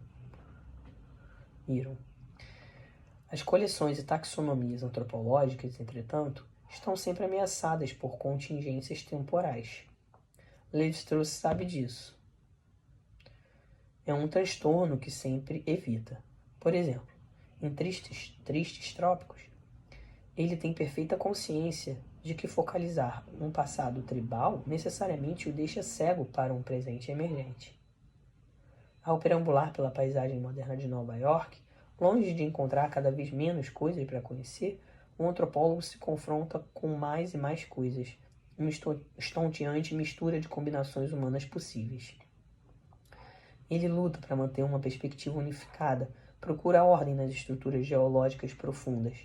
As coleções e taxonomias antropológicas, entretanto, estão sempre ameaçadas por contingências temporais. Lévi-Strauss sabe disso. É um transtorno que sempre evita. Por exemplo, em Tristes Trópicos, ele tem perfeita consciência de que focalizar um passado tribal necessariamente o deixa cego para um presente emergente. Ao perambular pela paisagem moderna de Nova York, longe de encontrar cada vez menos coisas para conhecer, o antropólogo se confronta com mais e mais coisas, uma estonteante mistura de combinações humanas possíveis. Ele luta para manter uma perspectiva unificada, procura ordem nas estruturas geológicas profundas,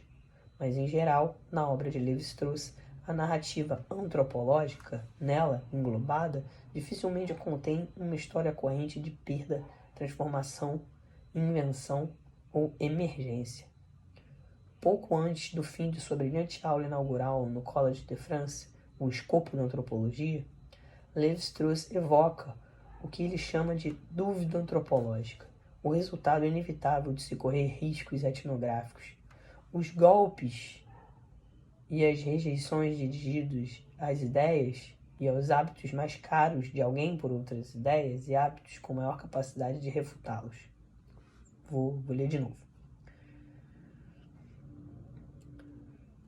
mas em geral, na obra de Lévi-Strauss, a narrativa antropológica, nela englobada, dificilmente contém uma história corrente de perda, transformação, invenção ou emergência. Pouco antes do fim de sua brilhante aula inaugural no Collège de France, o escopo da antropologia, Lévi-Strauss evoca o que ele chama de dúvida antropológica, o resultado inevitável de se correr riscos etnográficos. Os golpes e as rejeições dirigidos às ideias e aos hábitos mais caros de alguém por outras ideias e hábitos com maior capacidade de refutá-los. Vou ler de novo.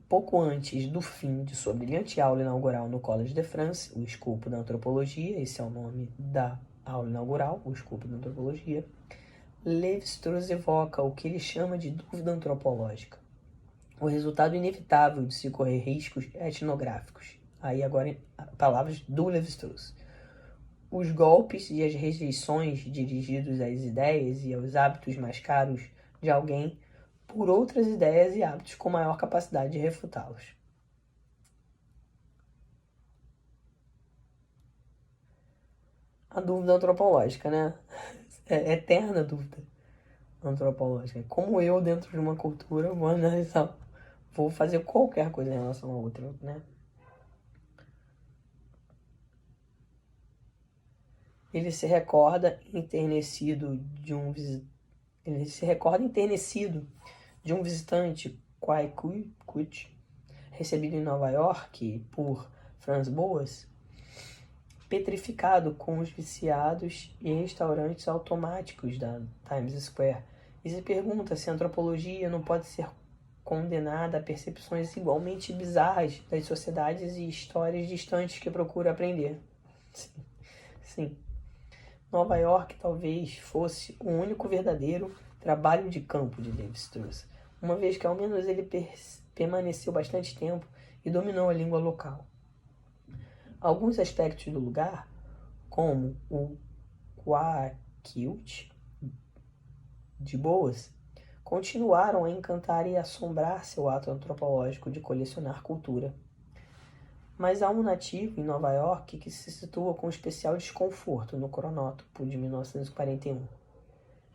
Pouco antes do fim de sua brilhante aula inaugural no Collège de France, o escopo da antropologia, esse é o nome da aula inaugural, o escopo da antropologia, Lévi-Strauss evoca o que ele chama de dúvida antropológica, o resultado inevitável de se correr riscos etnográficos. Aí agora, palavras do Lévi-Strauss. os golpes e as rejeições dirigidos às ideias e aos hábitos mais caros de alguém por outras ideias e hábitos com maior capacidade de refutá-los. A dúvida antropológica, né? É eterna dúvida antropológica. Como eu, dentro de uma cultura, vou analisar, vou fazer qualquer coisa em relação a outra, né? Ele se recorda enternecido de um visitante Quaicut, recebido em Nova York por Franz Boas, petrificado com os viciados e restaurantes automáticos da Times Square, e se pergunta se a antropologia não pode ser condenada a percepções igualmente bizarras das sociedades e histórias distantes que procura aprender. Sim. Nova York talvez fosse o único verdadeiro trabalho de campo de Levi-Strauss, uma vez que ao menos ele permaneceu bastante tempo e dominou a língua local. Alguns aspectos do lugar, como o Quaicut de Boas, continuaram a encantar e assombrar seu ato antropológico de colecionar cultura. Mas há um nativo em Nova York que se situa com especial desconforto no cronótipo de 1941.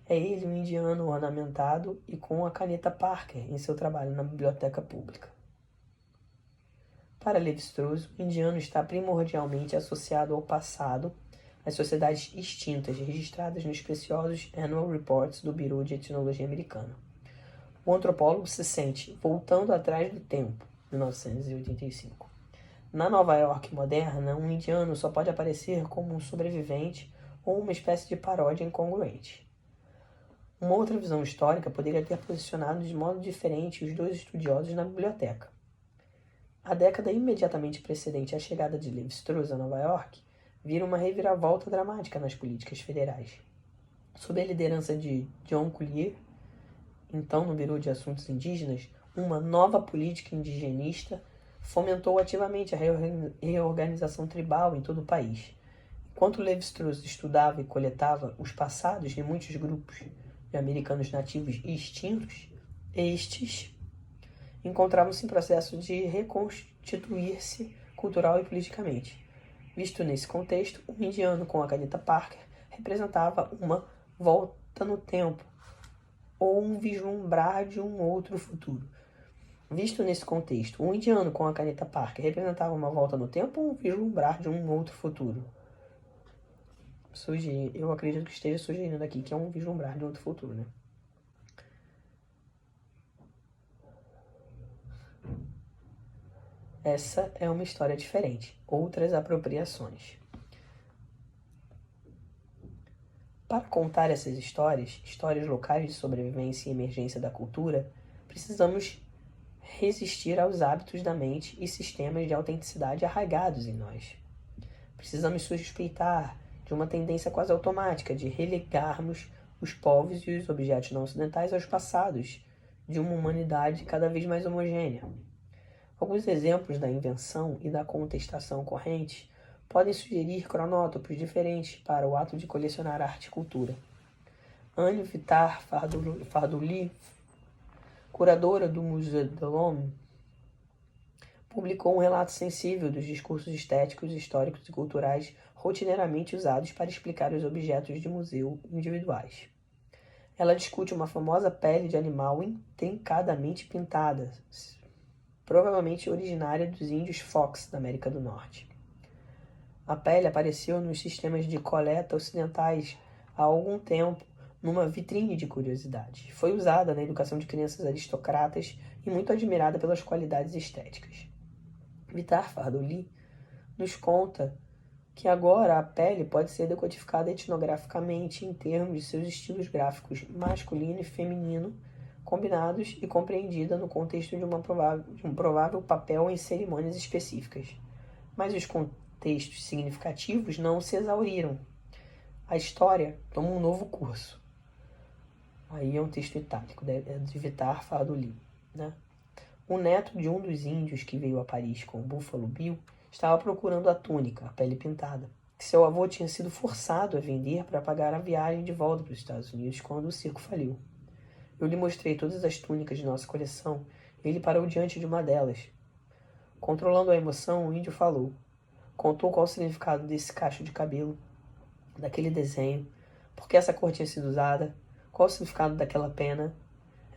É ele um indiano ornamentado e com a caneta Parker em seu trabalho na biblioteca pública. Para Levi-Strauss, o indiano está primordialmente associado ao passado, às sociedades extintas registradas nos preciosos Annual Reports do Bureau de Etnologia americano. O antropólogo se sente voltando atrás do tempo, 1985. Na Nova York moderna, um indiano só pode aparecer como um sobrevivente ou uma espécie de paródia incongruente. Uma outra visão histórica poderia ter posicionado de modo diferente os dois estudiosos na biblioteca. A década imediatamente precedente à chegada de Levi-Strauss a Nova York vira uma reviravolta dramática nas políticas federais. Sob a liderança de John Collier, então no Bureau de Assuntos Indígenas, uma nova política indigenista fomentou ativamente a reorganização tribal em todo o país. Enquanto Levi-Strauss estudava e coletava os passados de muitos grupos de americanos nativos e extintos, estes encontravam-se em processo de reconstituir-se cultural e politicamente. Visto nesse contexto, o indiano com a caneta Parker representava uma volta no tempo ou um vislumbrar de um outro futuro. Visto nesse contexto, um indiano com a caneta Parker representava uma volta no tempo ou um vislumbrar de um outro futuro? Eu acredito que esteja sugerindo aqui que é um vislumbrar de outro futuro, né? Essa é uma história diferente. Outras apropriações. Para contar essas histórias locais de sobrevivência e emergência da cultura, precisamos resistir aos hábitos da mente e sistemas de autenticidade arraigados em nós. Precisamos suspeitar de uma tendência quase automática de relegarmos os povos e os objetos não ocidentais aos passados de uma humanidade cada vez mais homogênea. Alguns exemplos da invenção e da contestação correntes podem sugerir cronótipos diferentes para o ato de colecionar arte e cultura. Anne Vitar Fardouli, curadora do Museu de l'Homme, publicou um relato sensível dos discursos estéticos, históricos e culturais rotineiramente usados para explicar os objetos de museu individuais. Ela discute uma famosa pele de animal intrincadamente pintada, provavelmente originária dos índios Fox da América do Norte. A pele apareceu nos sistemas de coleta ocidentais há algum tempo numa vitrine de curiosidades. Foi usada na educação de crianças aristocratas e muito admirada pelas qualidades estéticas. Vitar Fardouli nos conta que agora a pele pode ser decodificada etnograficamente em termos de seus estilos gráficos masculino e feminino combinados e compreendida no contexto de um provável papel em cerimônias específicas. Mas os contextos significativos não se exauriram. A história toma um novo curso. Aí é um texto itálico, de Vitar Fardouli, né? O neto de um dos índios que veio a Paris com o Buffalo Bill estava procurando a túnica, a pele pintada. que seu avô tinha sido forçado a vender para pagar a viagem de volta para os Estados Unidos quando o circo faliu. Eu lhe mostrei todas as túnicas de nossa coleção e ele parou diante de uma delas. Controlando a emoção, o índio falou. Contou qual o significado desse cacho de cabelo, daquele desenho, por que essa cor tinha sido usada, qual o significado daquela pena.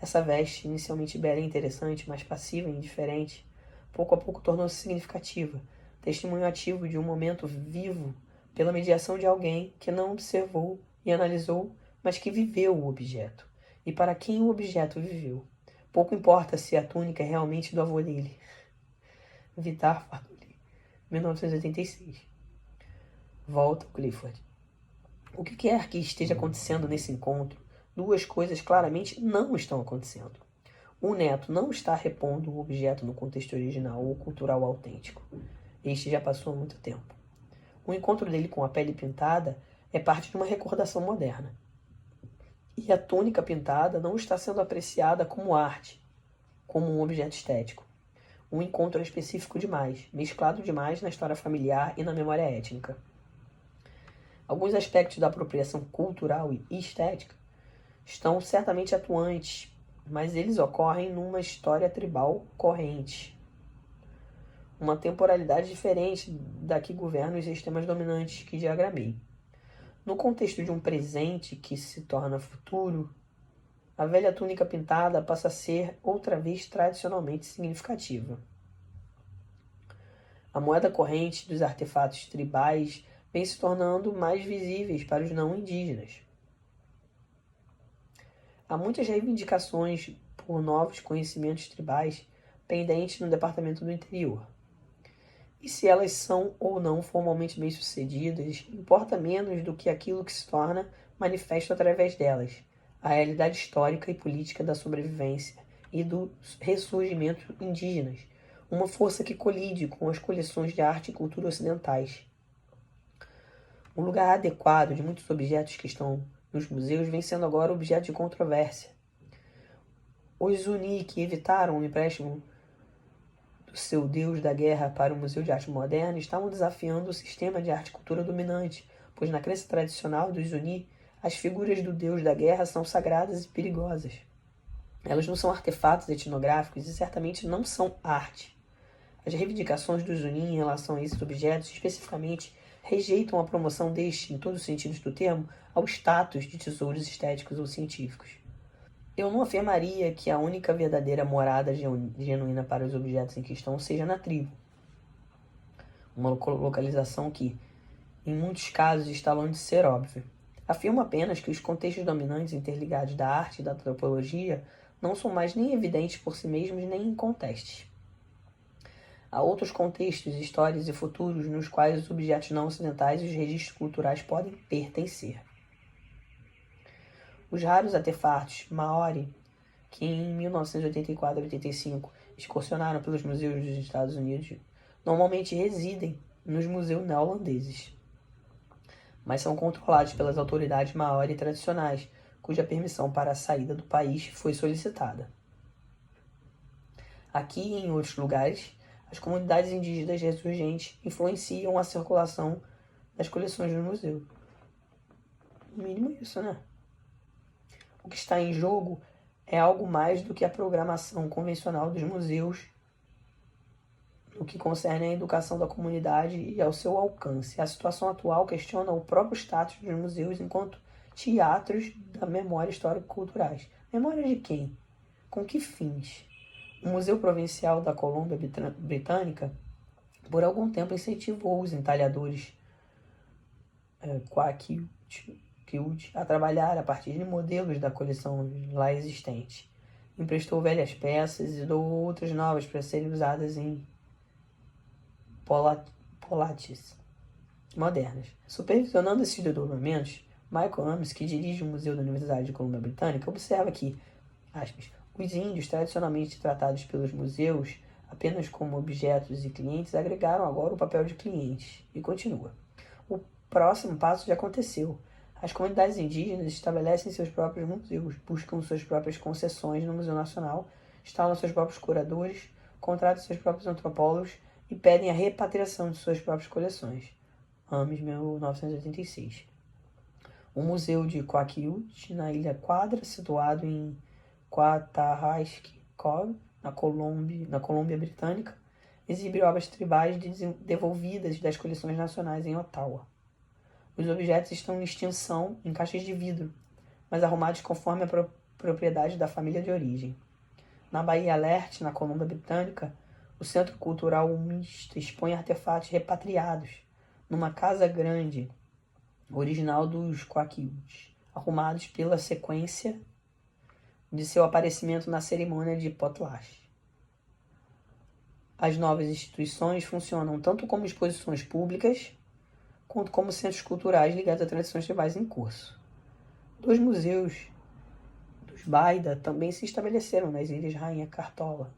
Essa veste, inicialmente bela e interessante, mas passiva e indiferente, pouco a pouco tornou-se significativa, testemunho ativo de um momento vivo pela mediação de alguém que não observou e analisou, mas que viveu o objeto, e para quem o objeto viveu. Pouco importa se a túnica é realmente do avô dele. Vitar Farley, 1986. Volta Clifford. O que quer que esteja acontecendo nesse encontro, duas coisas claramente não estão acontecendo. O neto não está repondo o objeto no contexto original ou cultural autêntico. Este já passou há muito tempo. O encontro dele com a pele pintada é parte de uma recordação moderna. E a túnica pintada não está sendo apreciada como arte, como um objeto estético. O encontro é específico demais, mesclado demais na história familiar e na memória étnica. Alguns aspectos da apropriação cultural e estética estão certamente atuantes, mas eles ocorrem numa história tribal corrente. Uma temporalidade diferente da que governa os sistemas dominantes que diagramei. No contexto de um presente que se torna futuro, a velha túnica pintada passa a ser outra vez tradicionalmente significativa. A moeda corrente dos artefatos tribais vem se tornando mais visíveis para os não indígenas. Há muitas reivindicações por novos conhecimentos tribais pendentes no Departamento do Interior. E se elas são ou não formalmente bem-sucedidas, importa menos do que aquilo que se torna manifesto através delas, a realidade histórica e política da sobrevivência e do ressurgimento indígenas, uma força que colide com as coleções de arte e cultura ocidentais. O lugar adequado de muitos objetos que estão nos museus vem sendo agora objeto de controvérsia. Os Zuni, que evitaram o empréstimo do seu deus da guerra para o Museu de Arte Moderna, estavam desafiando o sistema de arte e cultura dominante, pois na crença tradicional dos Zuni, as figuras do deus da guerra são sagradas e perigosas. Elas não são artefatos etnográficos e certamente não são arte. As reivindicações dos Zuni em relação a esses objetos, especificamente, rejeitam a promoção deste, em todos os sentidos do termo, ao status de tesouros estéticos ou científicos. Eu não afirmaria que a única verdadeira morada genuína para os objetos em questão seja na tribo. Uma localização que, em muitos casos, está longe de ser óbvia. Afirmo apenas que os contextos dominantes interligados da arte e da antropologia não são mais nem evidentes por si mesmos nem incontestes. Há outros contextos, histórias e futuros nos quais os objetos não ocidentais e os registros culturais podem pertencer. Os raros artefatos Maori, que em 1984 e 85 excursionaram pelos museus dos Estados Unidos, normalmente residem nos museus neozelandeses, mas são controlados pelas autoridades Maori tradicionais, cuja permissão para a saída do país foi solicitada. Aqui e em outros lugares, as comunidades indígenas ressurgentes influenciam a circulação das coleções do museu. No mínimo isso, né? O que está em jogo é algo mais do que a programação convencional dos museus no que concerne à educação da comunidade e ao seu alcance. A situação atual questiona o próprio status dos museus enquanto teatros da memória histórico-culturais. Memória de quem? Com que fins? O Museu Provincial da Colômbia Britânica, por algum tempo, incentivou os entalhadores a trabalhar a partir de modelos da coleção lá existente. Emprestou velhas peças e doou outras novas para serem usadas em polates modernas. Supervisionando esses desdobramentos, Michael Ames, que dirige o Museu da Universidade de Colômbia Britânica, observa que, aspas, os índios tradicionalmente tratados pelos museus apenas como objetos e clientes agregaram agora o papel de clientes. E continua. O próximo passo já aconteceu. As comunidades indígenas estabelecem seus próprios museus, buscam suas próprias concessões no Museu Nacional, instalam seus próprios curadores, contratam seus próprios antropólogos e pedem a repatriação de suas próprias coleções. Rames, 1986. O Museu de Coaquiut, na Ilha Quadra, situado em Qatarasque-Cove, na Colômbia Britânica, exibe obras tribais devolvidas das coleções nacionais em Ottawa. Os objetos estão em extinção em caixas de vidro, mas arrumados conforme a propriedade da família de origem. Na Baía Alert, na Colômbia Britânica, o Centro Cultural Misto expõe artefatos repatriados numa casa grande, original dos Coaquiut, arrumados pela sequência de seu aparecimento na cerimônia de Potlatch. As novas instituições funcionam tanto como exposições públicas, quanto como centros culturais ligados a tradições tribais em curso. 2 museus dos Baida também se estabeleceram nas Ilhas Rainha Cartola.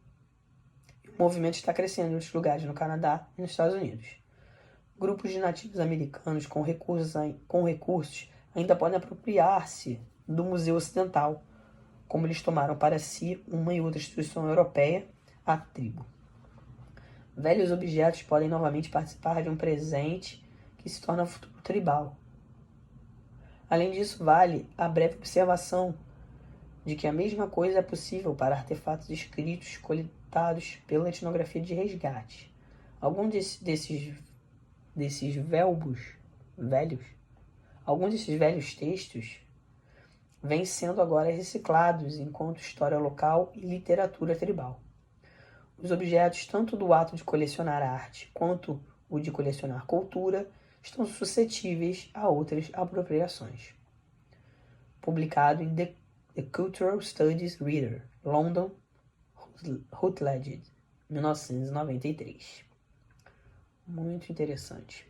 E o movimento está crescendo em outros lugares no Canadá e nos Estados Unidos. Grupos de nativos americanos com recursos ainda podem apropriar-se do Museu Ocidental, como eles tomaram para si uma e outra instituição europeia, a tribo. Velhos objetos podem novamente participar de um presente que se torna futuro tribal. Além disso, vale a breve observação de que a mesma coisa é possível para artefatos escritos coletados pela etnografia de resgate. Alguns desses velhos textos vêm sendo agora reciclados enquanto história local e literatura tribal. Os objetos, tanto do ato de colecionar arte quanto o de colecionar cultura, estão suscetíveis a outras apropriações. Publicado em The Cultural Studies Reader, London, Routledge, 1993. Muito interessante.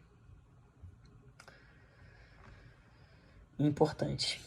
Importante.